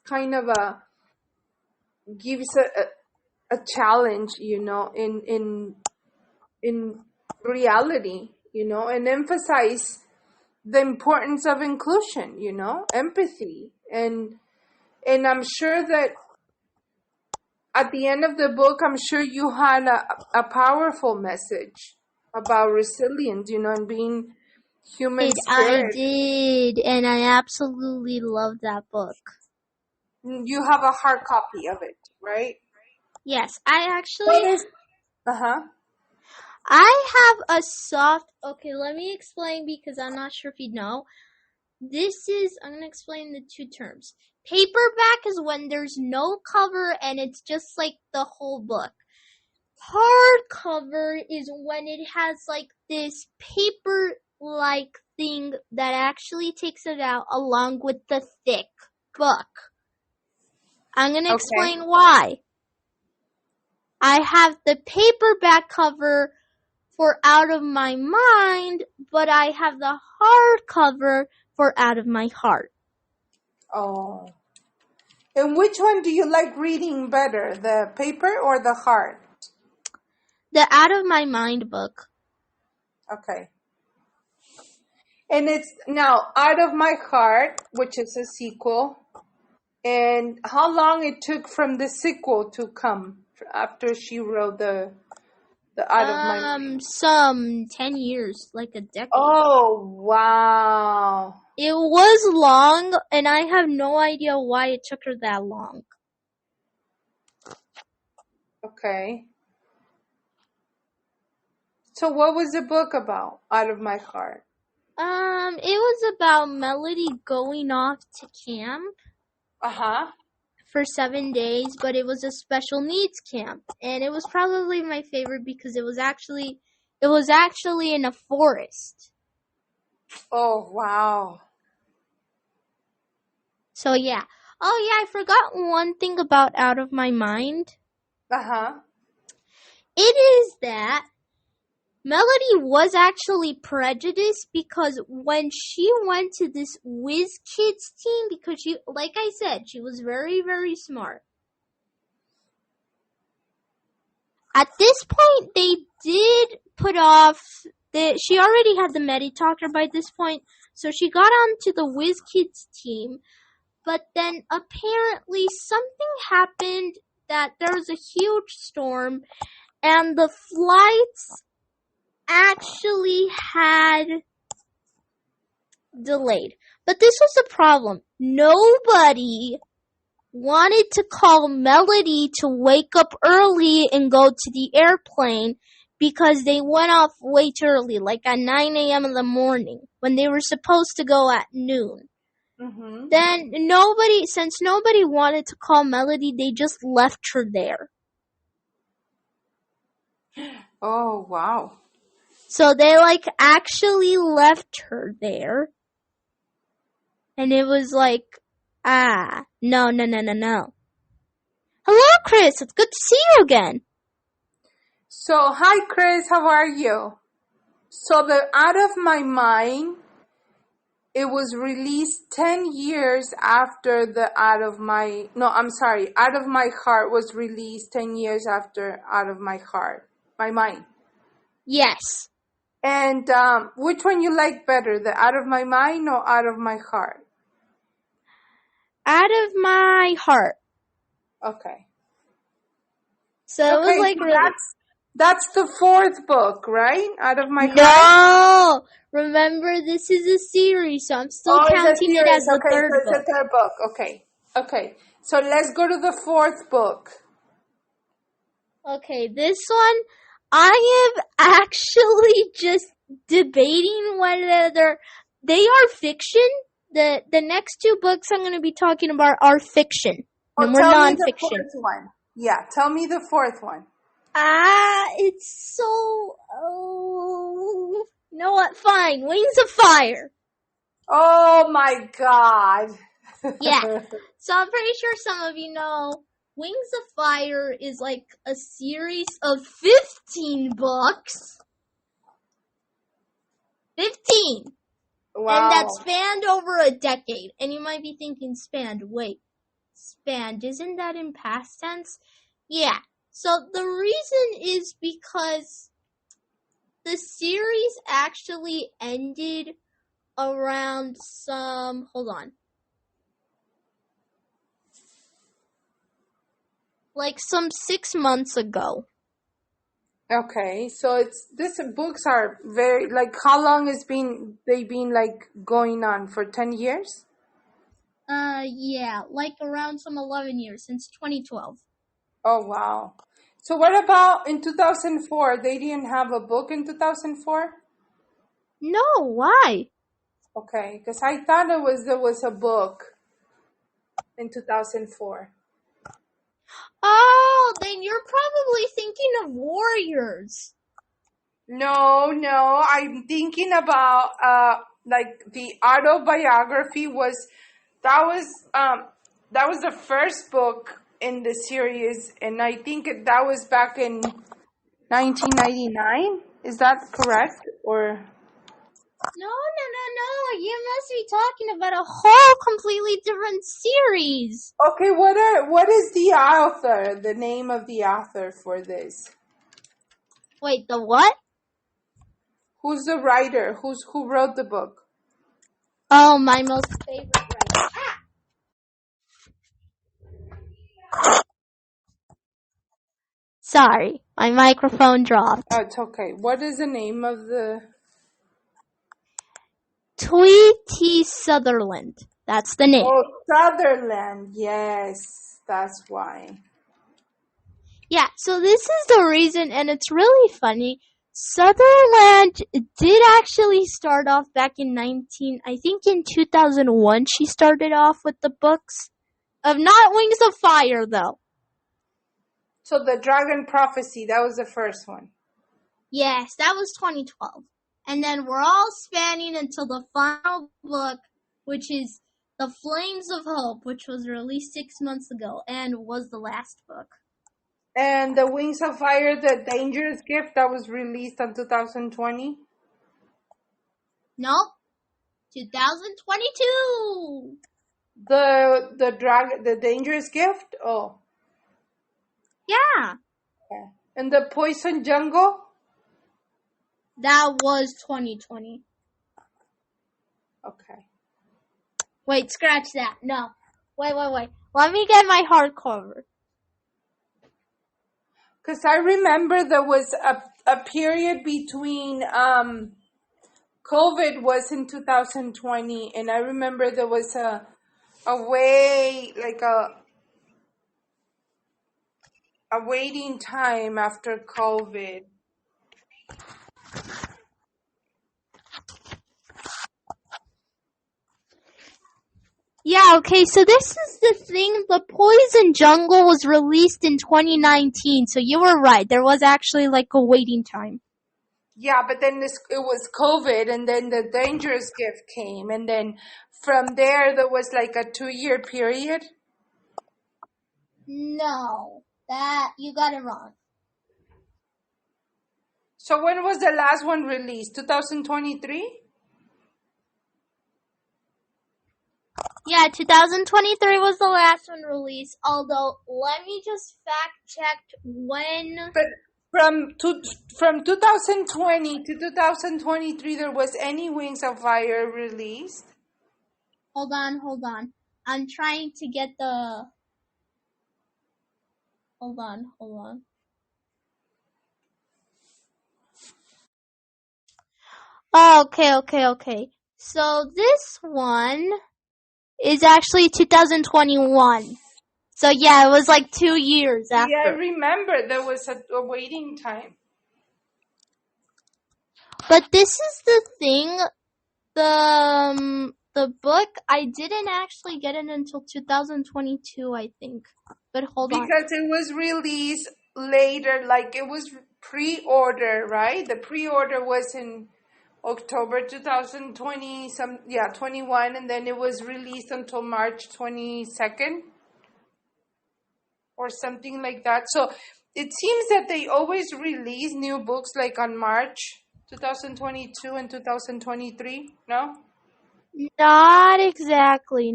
kind of gives a challenge, in reality, and emphasize the importance of inclusion, empathy, and I'm sure that at the end of the book, I'm sure you had a powerful message about resilience, and being human spirit. I did, and I absolutely love that book. You have a hard copy of it, right? Yes, I actually... Uh-huh. I have a soft... Okay, let me explain because I'm not sure if you know. I'm going to explain the 2 terms. Paperback is when there's no cover and it's just like the whole book. Hardcover is when it has like this paper-like thing that actually takes it out along with the thick book. I'm going to explain why. I have the paperback cover for Out of My Mind, but I have the hardcover for Out of My Heart. Oh. And which one do you like reading better, the paper or the heart? The Out of My Mind book. Okay. And it's now Out of My Heart, which is a sequel. And how long it took from the sequel to come after she wrote the Out of My Mind? Some 10 years, like a decade. Oh, wow. It was long, and I have no idea why it took her that long. Okay. So what was the book about, Out of My Heart? It was about Melody going off to camp. Uh-huh. For 7 days, but it was a special needs camp, and it was probably my favorite because it was actually in a forest. Oh, wow. So yeah. Oh yeah, I forgot one thing about Out of My Mind. Uh-huh. It is that Melody was actually prejudiced because when she went to this Whiz Kids team, because she, like I said, she was very, very smart. At this point, they did put off, she already had the Medi-Talker by this point, so she got onto the Whiz Kids team, but then apparently something happened that there was a huge storm, and the flights actually had delayed. But this was the problem. Nobody wanted to call Melody to wake up early and go to the airplane because they went off way too early, like at 9 a.m. in the morning, when they were supposed to go at noon. Mm-hmm. Then since nobody wanted to call Melody, they just left her there. Oh, wow. So they actually left her there. And it was no. Hello, Chris. It's good to see you again. So, hi, Chris. How are you? So, the Out of My Mind, it was released 10 years after the Out of My Heart was released 10 years after Out of My Mind. Yes. And which one you like better, the Out of My Mind or Out of My Heart? Out of My Heart. Okay. So it was so that's the fourth book, right? Out of My Heart? No! Remember, this is a series, so I'm still counting it as the third book. It's the third book. Okay. So let's go to the fourth book. Okay, this one, I am actually just debating whether they are fiction. The next two books I'm going to be talking about are fiction. No more Tell non-fiction. me the fourth one. Yeah, tell me the fourth one. It's so... you know what? Fine. Wings of Fire. Oh my God. Yeah. So I'm pretty sure some of you know Wings of Fire is like a series of 15 books. 15! Wow. And that spanned over a decade. And you might be thinking, spanned, isn't that in past tense? Yeah. So the reason is because the series actually ended around some 6 months ago. Okay, so these books are very, how long they been going on, for 10 years? Yeah, around some 11 years, since 2012. Oh, wow. So what about in 2004? They didn't have a book in 2004? No, why? Okay, because I thought there was a book in 2004. Oh, then you're probably thinking of Warriors. No, I'm thinking about the autobiography that was the first book in the series, and I think that was back in 1999. Is that correct? Or No. You must be talking about a whole completely different series. okay, what is the name of the author for this? Wait, the what? Who's the writer? Who wrote the book? Oh, my most favorite writer. Sorry, my microphone dropped. Oh, it's okay. What is the name of the... T.B.T. Sutherland. That's the name. Oh, Sutherland. Yes, that's why. Yeah, so this is the reason, and it's really funny. Sutherland did actually start off back in 2001, she started off with the books of not Wings of Fire, though. So the Dragon Prophecy, that was the first one. Yes, that was 2012. And then we're all spanning until the final book, which is The Flames of Hope, which was released 6 months ago and was the last book. And the Wings of Fire, The Dangerous Gift, that was released in 2020? Nope. 2022. The Dangerous Gift? Oh. Yeah. Okay. And the Poison Jungle? That was 2020. Okay. Wait, scratch that. No. Wait. Let me get my hardcover. Because I remember there was a period between COVID was in 2020, and I remember there was a way, a waiting time after COVID. Yeah, okay, so this is the thing. The Poison Jungle was released in 2019, so you were right. There was actually like a waiting time. Yeah, but then it was COVID, and then the Dangerous Gift came, and then from there was like a 2-year period. No, that you got it wrong. So when was the last one released? 2023? Yeah, 2023 was the last one released, although let me just fact check when. But from 2020 to 2023, there was any Wings of Fire released? Hold on. I'm trying to get the. Hold on. Oh, okay. So this one is actually 2021. So yeah, it was like 2 years after. Yeah, I remember there was a waiting time. But this is the thing, the book, I didn't actually get it until 2022, I think. But hold on. Because it was released later, like it was pre-order, right? The pre-order was in October 2020, 21, and then it was released until March 22nd or something like that. So it seems that they always release new books like on March 2022 and 2023, no? Not exactly.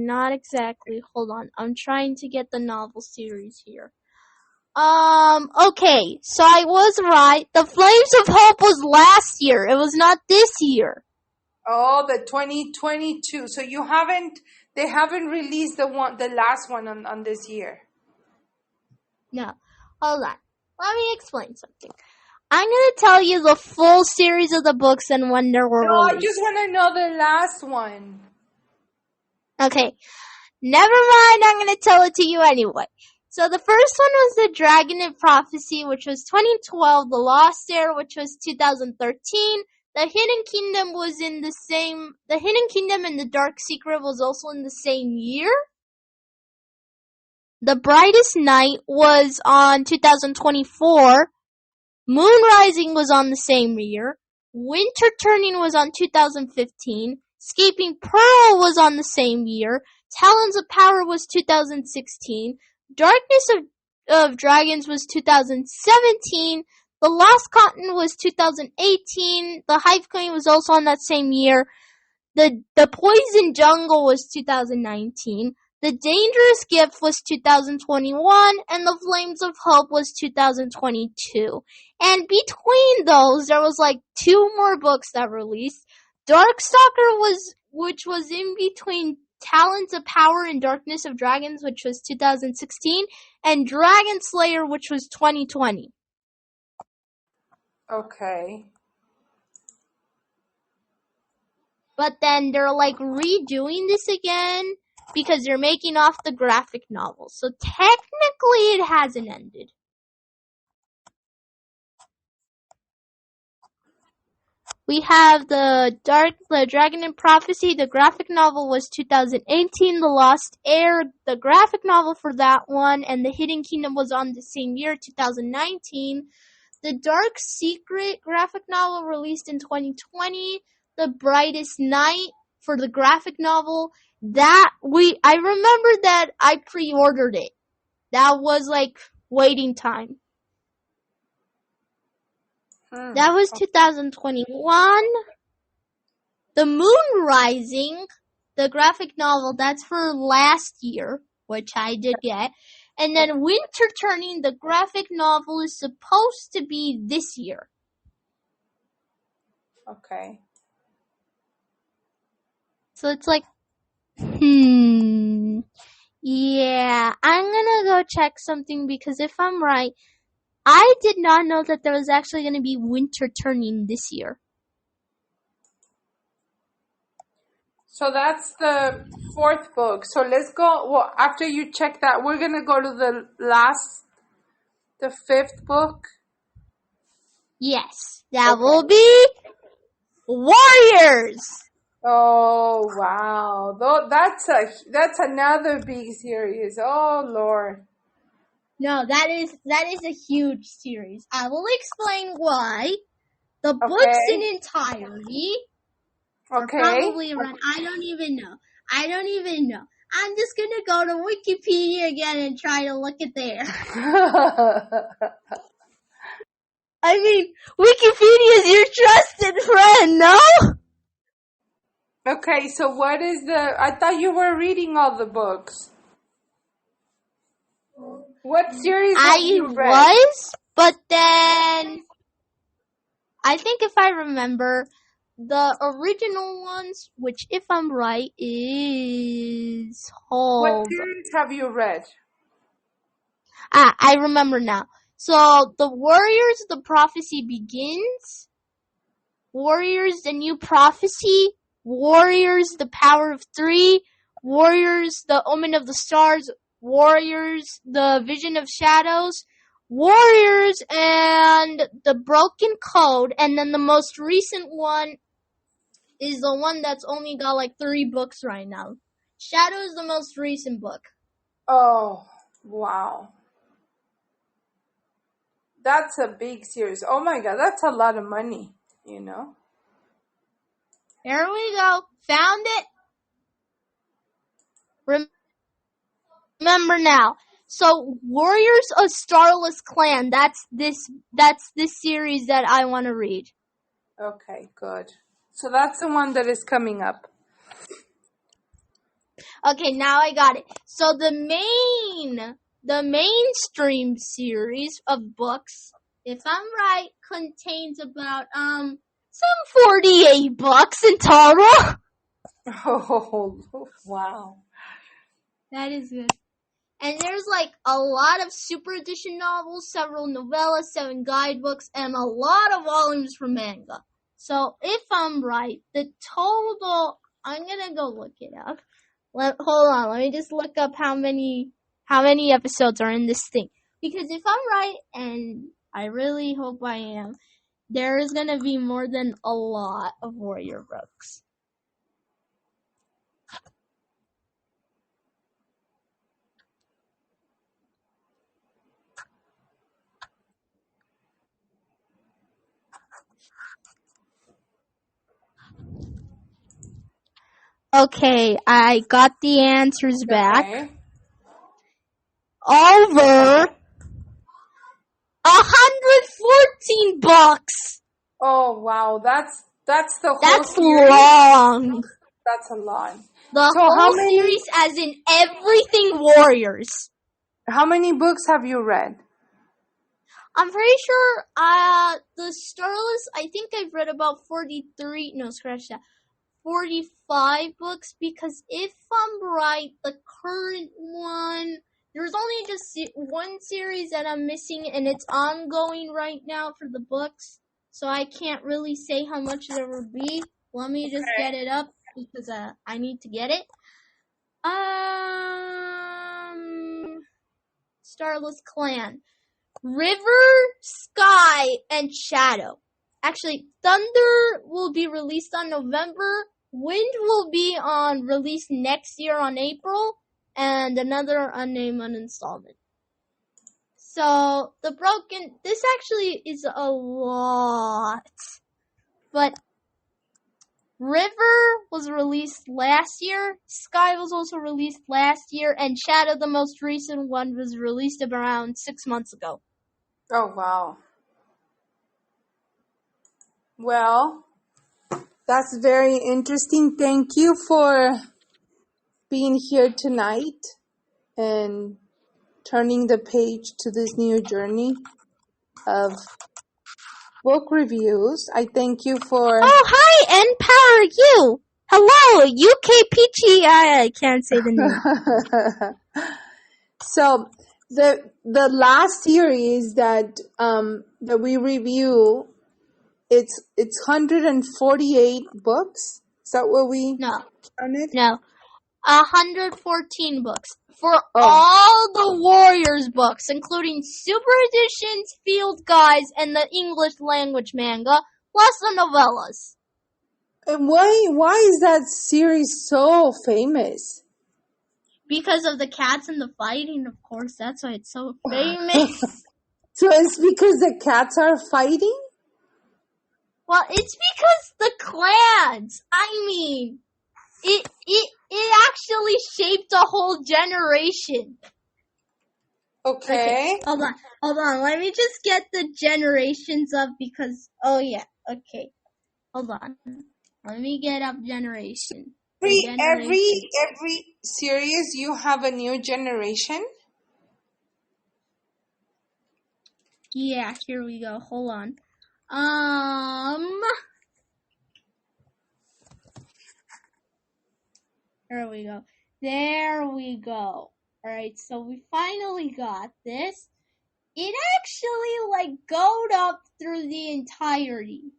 Hold on. I'm trying to get the novel series here. Okay. So I was right. The Flames of Hope was last year. It was not this year. Oh, the 2022. So they haven't released the last one on this year. No. Hold on. Let me explain something. I'm gonna tell you the full series of the books and when they were released. I just want to know the last one. Okay. Never mind, I'm gonna tell it to you anyway. So the first one was The Dragon and Prophecy, which was 2012, The Lost Heir, which was 2013. The Hidden Kingdom and The Dark Secret was also in the same year. The Brightest Night was on 2024. Moon Rising was on the same year. Winter Turning was on 2015. Escaping Pearl was on the same year. Talons of Power was 2016. Darkness of Dragons was 2017. The Lost Continent was 2018. The Hive Queen was also on that same year. The Poison Jungle was 2019. The Dangerous Gift was 2021, and The Flames of Hope was 2022. And between those, there was like 2 more books that released. Darkstalker which was in between Talons of Power and Darkness of Dragons, which was 2016, and Dragon Slayer, which was 2020. Okay. But then they're like redoing this again because they're making off the graphic novel. So technically it hasn't ended. We have the Dragon and Prophecy. The graphic novel was 2018. The Lost Heir, the graphic novel for that one, and The Hidden Kingdom was on the same year, 2019. The Dark Secret graphic novel released in 2020. The Brightest Night for the graphic novel. I remember that I pre-ordered it. That was like waiting time. That was 2021. The Moon Rising, the graphic novel, that's for last year, which I did get. And then Winter Turning, the graphic novel, is supposed to be this year. Okay. So it's like, yeah, I'm gonna go check something because if I'm right, I did not know that there was actually gonna be Winter Turning this year. So that's the 4th book. So let's go, after you check that, we're gonna go to the last The fifth book? Yes, that will be Warriors. Oh, wow. That's another big series. Oh, Lord. No, that is a huge series. I will explain why. The books Okay. in entirety are Okay. probably around, I don't even know. I'm just gonna go to Wikipedia again and try to look at there. I mean, Wikipedia is your trusted friend, no? Okay, so what is I thought you were reading all the books. What series have you read? I was, but then I think if I remember, the original ones, which if I'm right, is What series have you read? I remember now. So the Warriors, the Prophecy Begins, Warriors, the New Prophecy, Warriors, the Power of Three, Warriors, the Omen of the Stars, Warriors, the Vision of Shadows, Warriors, and the Broken Code, and then the most recent one is the one that's only got like 3 books right now. Shadow is the most recent book. Oh, wow. That's a big series. Oh my God, that's a lot of money, you know? There we go. Found it. Remember now. So, Warriors of Starless Clan, that's this series that I want to read. Okay, good. So that's the one that is coming up. Okay, now I got it. So the mainstream series of books, if I'm right, contains about some 48 books in total. Oh, wow. That is good. And there's like a lot of super edition novels, several novellas, 7 guidebooks, and a lot of volumes for manga. So if I'm right, the total, I'm gonna go look it up. Hold on, let me just look up how many episodes are in this thing. Because if I'm right, and I really hope I am, there is gonna be more than a lot of warrior books. Okay, I got the answers back. Okay. Over 114 books. Oh, wow. That's the whole That's series? long. That's a lot. The So whole how many- series, as in everything Warriors. How many books have you read? I'm pretty sure, the Starless, I think I've read about 45 books, because if I'm right, the current one, there's only just one series that I'm missing, and it's ongoing right now for the books, so I can't really say how much there will be. Let me just get it up, because I need to get it. Starless Clan. River, Sky, and Shadow. Actually, Thunder will be released on November. Wind will be released next year on April. And another unnamed uninstallment. So, this actually is a lot. But River was released last year, Sky was also released last year, and Shadow, the most recent one, was released around 6 months ago. Oh, wow. Well, that's very interesting. Thank you for being here tonight and turning the page to this new journey of book reviews. I thank you for... Oh, hi, Empower You! Hello, UKPG. I can't say the name. So, the last series that we review, it's 148 books. Is that what we No, counted? no. 114 books. for all the Warriors books, including Super Editions, Field Guides, and the English language manga, plus the novellas. And why is that series so famous? Because of the cats and the fighting, of course. That's why it's so famous. So it's because the cats are fighting? Well, it's because the clans. I mean, it actually shaped a whole generation. Okay. Hold on. Let me just get the generations up because, okay. Hold on. Let me get up generation. Every series you have a new generation? Yeah, here we go. Hold on. Here we go. There we go. Alright, so we finally got this. It actually, goed up through the entirety.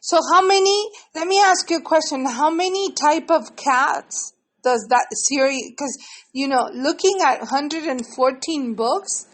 So let me ask you a question. How many type of cats does that series, because, looking at 114 books,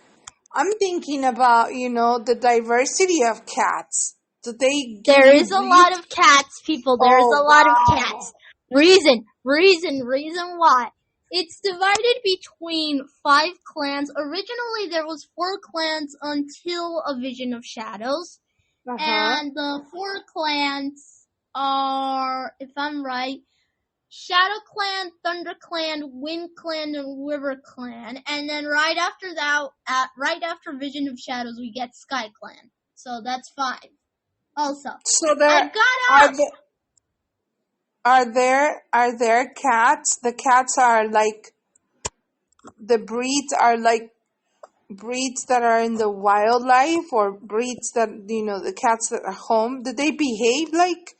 I'm thinking about, the diversity of cats. There is a lot of cats, people. There is a lot of cats. Reason why. It's divided between 5 clans. Originally, there was 4 clans until A Vision of Shadows. And the 4 clans are, if I'm right, Shadow Clan, Thunder Clan, Wind Clan, and River Clan. And then right after Vision of Shadows, we get Sky Clan. So that's 5. Also, so are there cats? The cats are like, the breeds are like breeds that are in the wildlife, or breeds that, the cats that are home? Do they behave like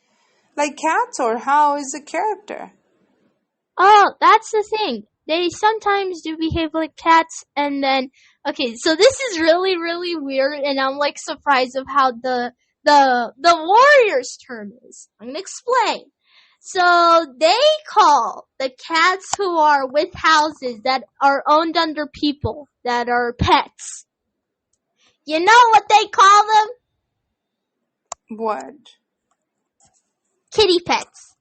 cats, or how is the character? Oh, that's the thing. They sometimes do behave like cats, and then, okay, so this is really, really weird, and I'm surprised of how the Warriors term is. I'm gonna explain. So they call the cats who are with houses that are owned under people that are pets. You know what they call them? What? Kitty pets.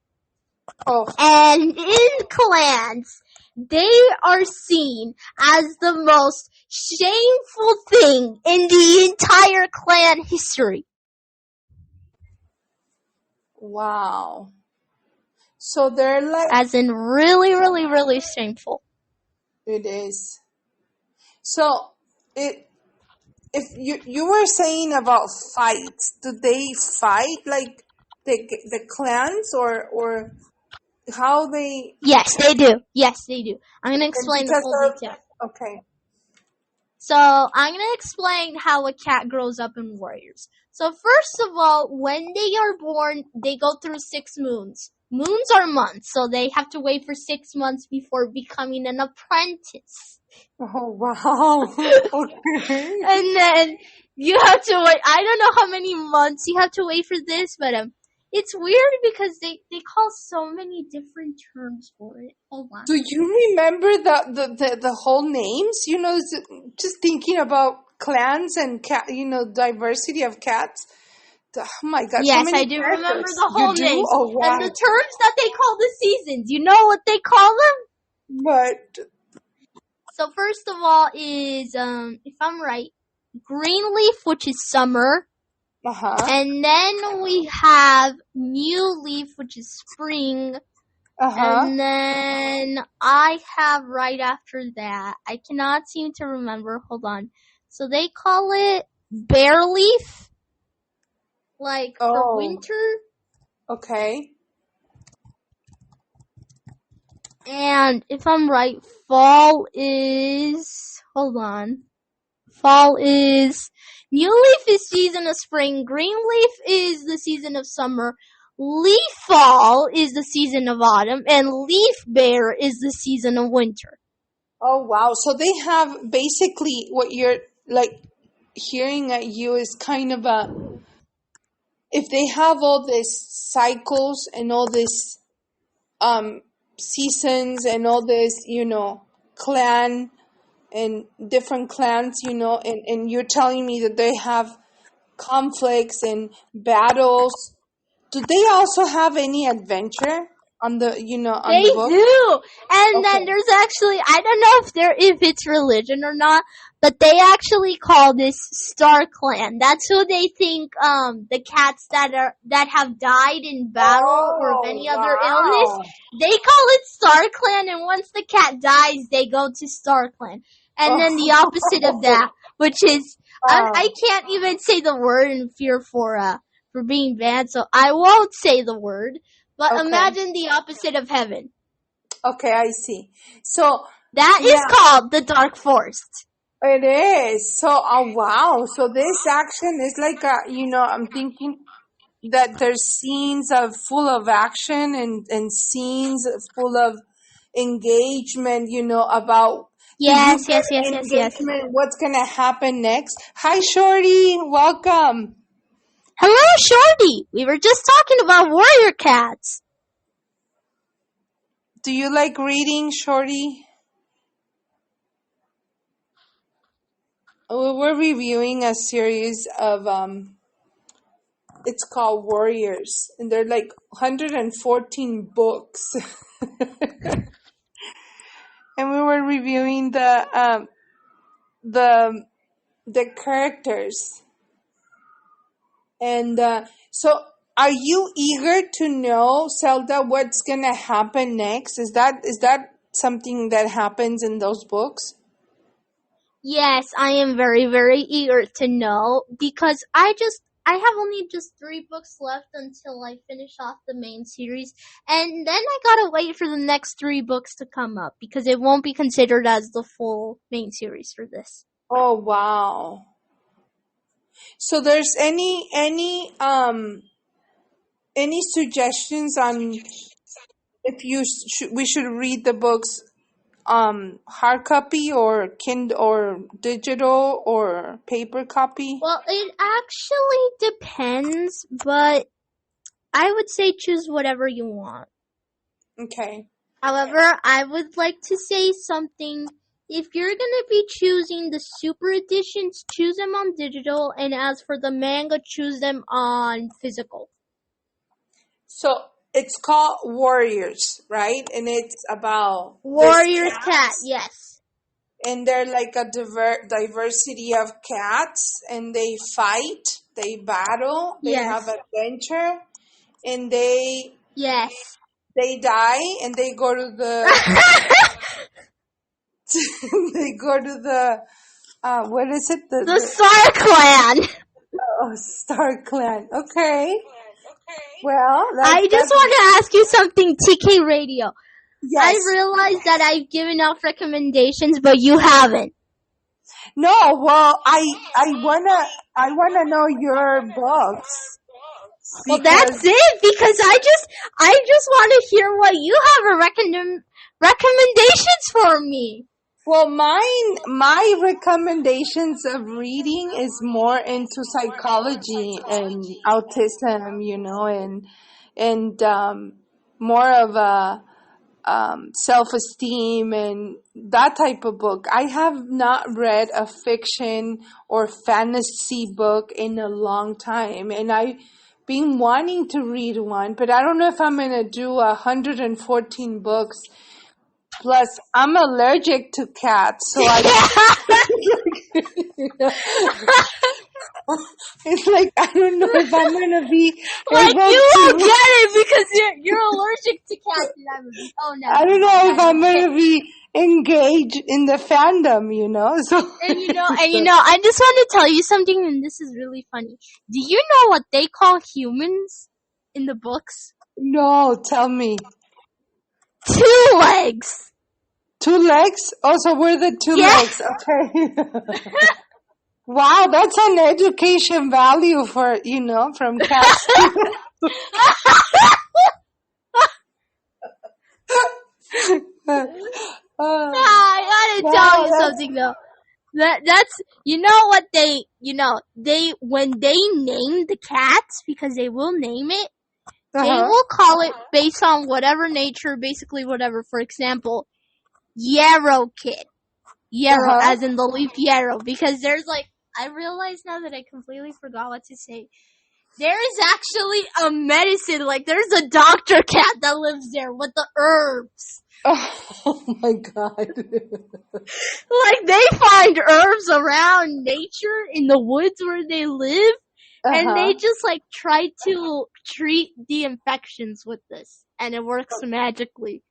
Oh. And in clans, they are seen as the most shameful thing in the entire clan history. Wow. So they're like... As in really, really, really shameful. It is. So, if you were saying about fights, do they fight like the clans, or how they... Yes, they do. I'm going to explain the full detail. Okay. So, I'm going to explain how a cat grows up in Warriors. So, first of all, when they are born, they go through 6 moons. Moons are months, so they have to wait for 6 months before becoming an apprentice. Oh, wow. Okay. And then you have to wait. I don't know how many months you have to wait for this, but it's weird because they call so many different terms for it. Hold on. Do you remember the whole names? Just thinking about clans and cat, diversity of cats. Oh my God! Yes, so many I do characters. remember the whole names. Oh, wow. And the terms that they call the seasons. You know what they call them? What? So first of all is, if I'm right, green leaf, which is summer. And then we have new leaf, which is spring. And then I have right after that, I cannot seem to remember. Hold on. So they call it bare leaf. For winter. Okay. And if I'm right, fall is... Hold on. Fall is... New leaf is season of spring. Green leaf is the season of summer. Leaf fall is the season of autumn. And leaf bare is the season of winter. Oh, wow. So they have basically what you're hearing at you is kind of if they have all these cycles and all these seasons and all this, clan and different clans, and you're telling me that they have conflicts and battles. Do they also have any adventure on the on They the book? do. And then Okay. there's actually, I don't know if it's religion or not, but they actually call this Star Clan. That's who they think the cats that have died in battle or of any other illness, Wow. they call it Star Clan, and once the cat dies, they go to Star Clan. And then the opposite of that, which is I can't even say the word in fear for being banned, so I won't say the word. But Okay. imagine the opposite of heaven. Okay, I see. So That is called the Dark Forest. it is. So, wow. So this action is like I'm thinking that there's scenes full of action and scenes full of engagement, about Yes. engagement, what's going to happen next. Hi, Shorty. Welcome. Hello, Shorty. We were just talking about warrior cats. Do you like reading, Shorty? We're reviewing a series of, it's called Warriors, and they're like 114 books. And we were reviewing the characters. And so are you eager to know, Zelda, what's going to happen next? Is that something that happens in those books? Yes, I am very, very eager to know because I have only just 3 books left until I finish off the main series, and then I gotta wait for the next 3 books to come up because it won't be considered as the full main series for this. Oh, wow. So there's any suggestions on if we should read the books hard copy or Kindle or digital or paper copy? Well, it actually depends, but I would say choose whatever you want. Okay. However, I would like to say something. If you're gonna be choosing the super editions, choose them on digital, and as for the manga, choose them on physical. So it's called Warriors, right? And it's about Warriors cats, cat, yes. and they're like a diversity of cats, and they fight, they battle, they have adventure, and they Yes. die, and they go to the they go to the what is it? The Star Clan. Star Clan. Okay. Well, I just want to ask you something, TK Radio. Yes. I realize that I've given out recommendations, but you haven't. No, well, I wanna know your books. Well, that's it, because I just want to hear what you have recommendations for me. Well, my recommendations of reading is more into psychology and autism, and more of a self-esteem and that type of book. I have not read a fiction or fantasy book in a long time, and I've been wanting to read one, but I don't know if I'm going to do 114 books. Plus, I'm allergic to cats, so it's like I don't know if I'm gonna be like able you to. won't get it because you're allergic to cats. And I don't know if I'm gonna be engaged in the fandom, So and I just want to tell you something, and this is really funny. Do you know what they call humans in the books? No, tell me. 2 legs. 2 legs? Oh, so we're the 2 legs. Okay. Wow, that's an education value for, from cats. I gotta tell you something though. That's what they when they name the cats, because they will name it, they will call it based on whatever nature, basically whatever. For example, yarrow kid. Yarrow, Uh-huh. as in the leaf yarrow. Because there's I realize now that I completely forgot what to say. There is actually a medicine, there's a doctor cat that lives there with the herbs. Oh my God. They find herbs around nature in the woods where they live, and they just try to treat the infections with this, and it works magically.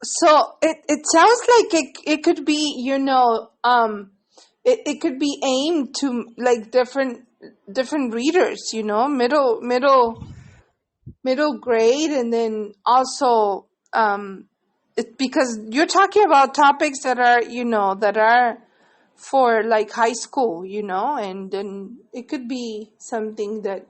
So it sounds like it could be, it could be aimed to different readers, middle grade, and then also because you're talking about topics that are for high school, and then it could be something that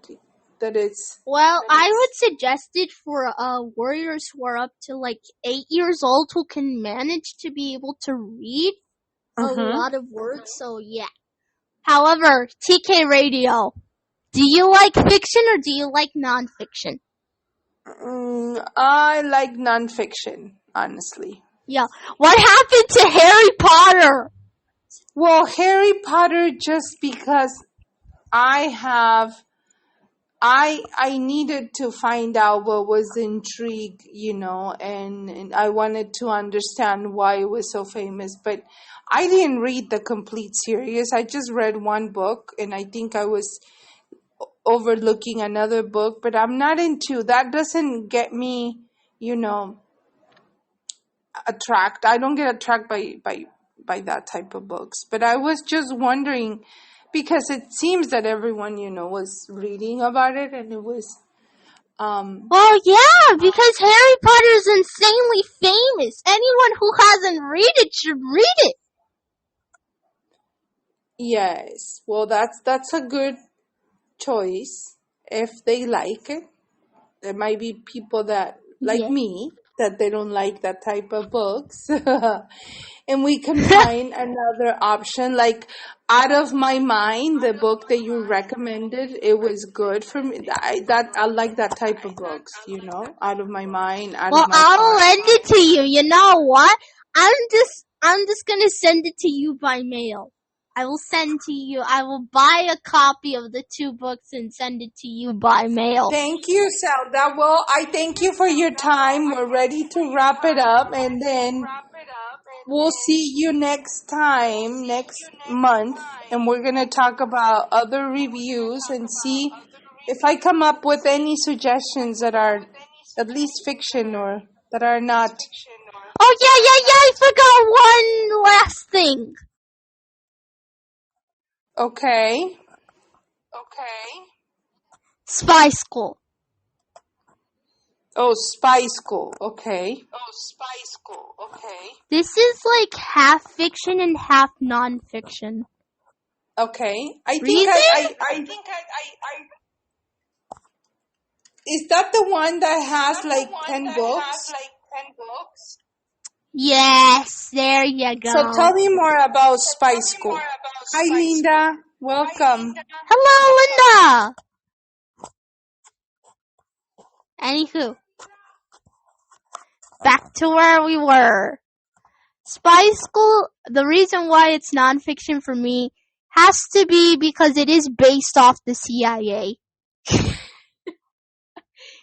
is. Well, I would suggest it for warriors who are up to 8 years old who can manage to be able to read a lot of words. So yeah. However, TK Radio, do you like fiction or do you like nonfiction? I like nonfiction, honestly. Yeah. What happened to Harry Potter? Well, Harry Potter, just because I needed to find out what was the intrigue, and I wanted to understand why it was so famous. But I didn't read the complete series. I just read one book, and I think I was overlooking another book. But I'm not into that. Doesn't get me, attract. I don't get attracted by that type of books. But I was just wondering, because it seems that everyone, was reading about it, and it was. Well, yeah, because Harry Potter is insanely famous. Anyone who hasn't read it should read it. Yes. Well, that's a good choice if they like it. There might be people that, like me, that they don't like that type of books. And we can find another option. Out of My Mind, the book that you recommended, it was good for me. I like that type of books, Out of My Mind, Out of My I'll Heart. lend it to you. You know what? I'm just gonna send it to you by mail. I will send to you. I will buy a copy of the 2 books and send it to you by mail. Thank you, Zelda. Well, I thank you for your time. We're ready to wrap it up, and then we'll see you next month, and we're going to talk about other reviews and see if I come up with any suggestions that are at least fiction or that are not. Oh, yeah, I forgot one last thing. Okay. Spy School. Oh, Spy School. Okay. This is half fiction and half non-fiction. Okay. I think Reason? I is that the one that has 10 books? Yes, there you go. So tell me more about Spy School. Hi, Linda. Welcome. Hello, Linda. Anywho, back to where we were. Spy School, the reason why it's nonfiction for me has to be because it is based off the CIA.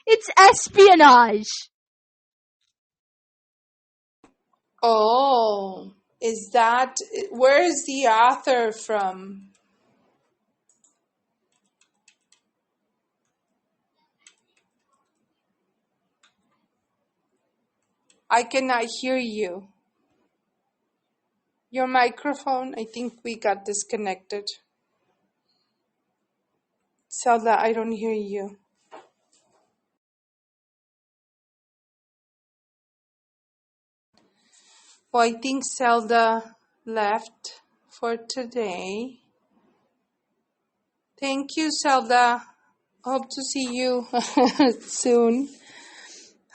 It's espionage. Oh, where is the author from? I cannot hear you. Your microphone, I think we got disconnected. Zelda, I don't hear you. Well, I think Zelda left for today. Thank you, Zelda. Hope to see you soon.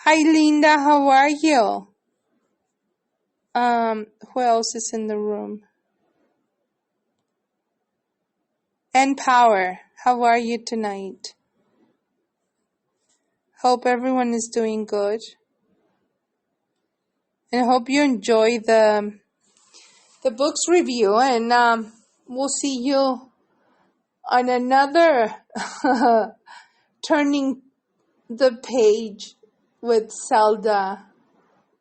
Hi, Linda. How are you? Who else is in the room? And Power, how are you tonight? Hope everyone is doing good. And I hope you enjoy the book's review. And we'll see you on another turning the page with Zelda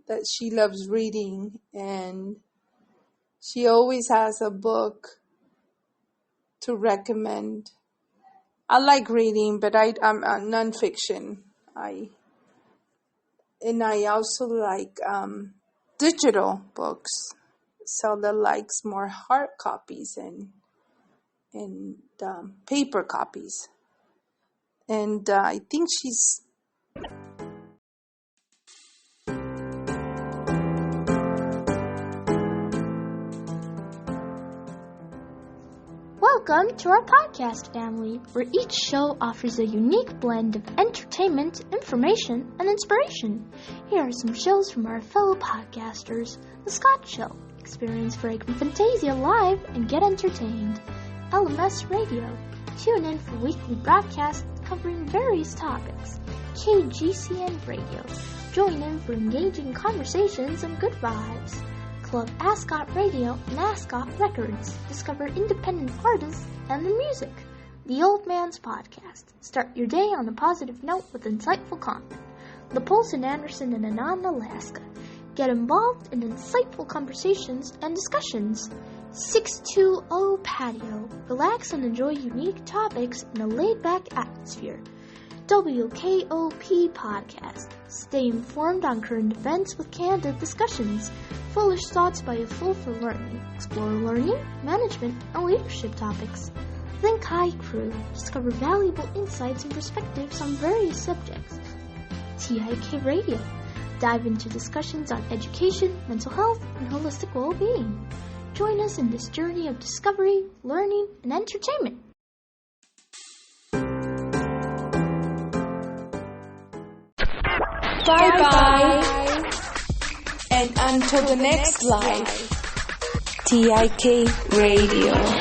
that she loves reading. And she always has a book to recommend. I like reading, but I'm nonfiction. I also like digital books. Zelda likes more hard copies and paper copies. And I think she's... Welcome to our podcast family, where each show offers a unique blend of entertainment, information, and inspiration. Here are some shows from our fellow podcasters. The Scott Show. Experience Fragrant Fantasia live and get entertained. LMS Radio. Tune in for weekly broadcasts covering various topics. KGCN Radio. Join in for engaging conversations and good vibes. Club Ascot Radio and Ascot Records. Discover independent artists and their music. The Old Man's Podcast. Start your day on a positive note with insightful content. The Pulse in Anderson and Anand, Alaska. Get involved in insightful conversations and discussions. 620 Patio. Relax and enjoy unique topics in a laid-back atmosphere. WKOP Podcast. Stay informed on current events with candid discussions. Foolish thoughts by a fool for learning. Explore learning, management, and leadership topics. Think High Crew. Discover valuable insights and perspectives on various subjects. TIK Radio. Dive into discussions on education, mental health, and holistic well-being. Join us in this journey of discovery, learning, and entertainment. Bye-bye. And until the next live, TIK Radio.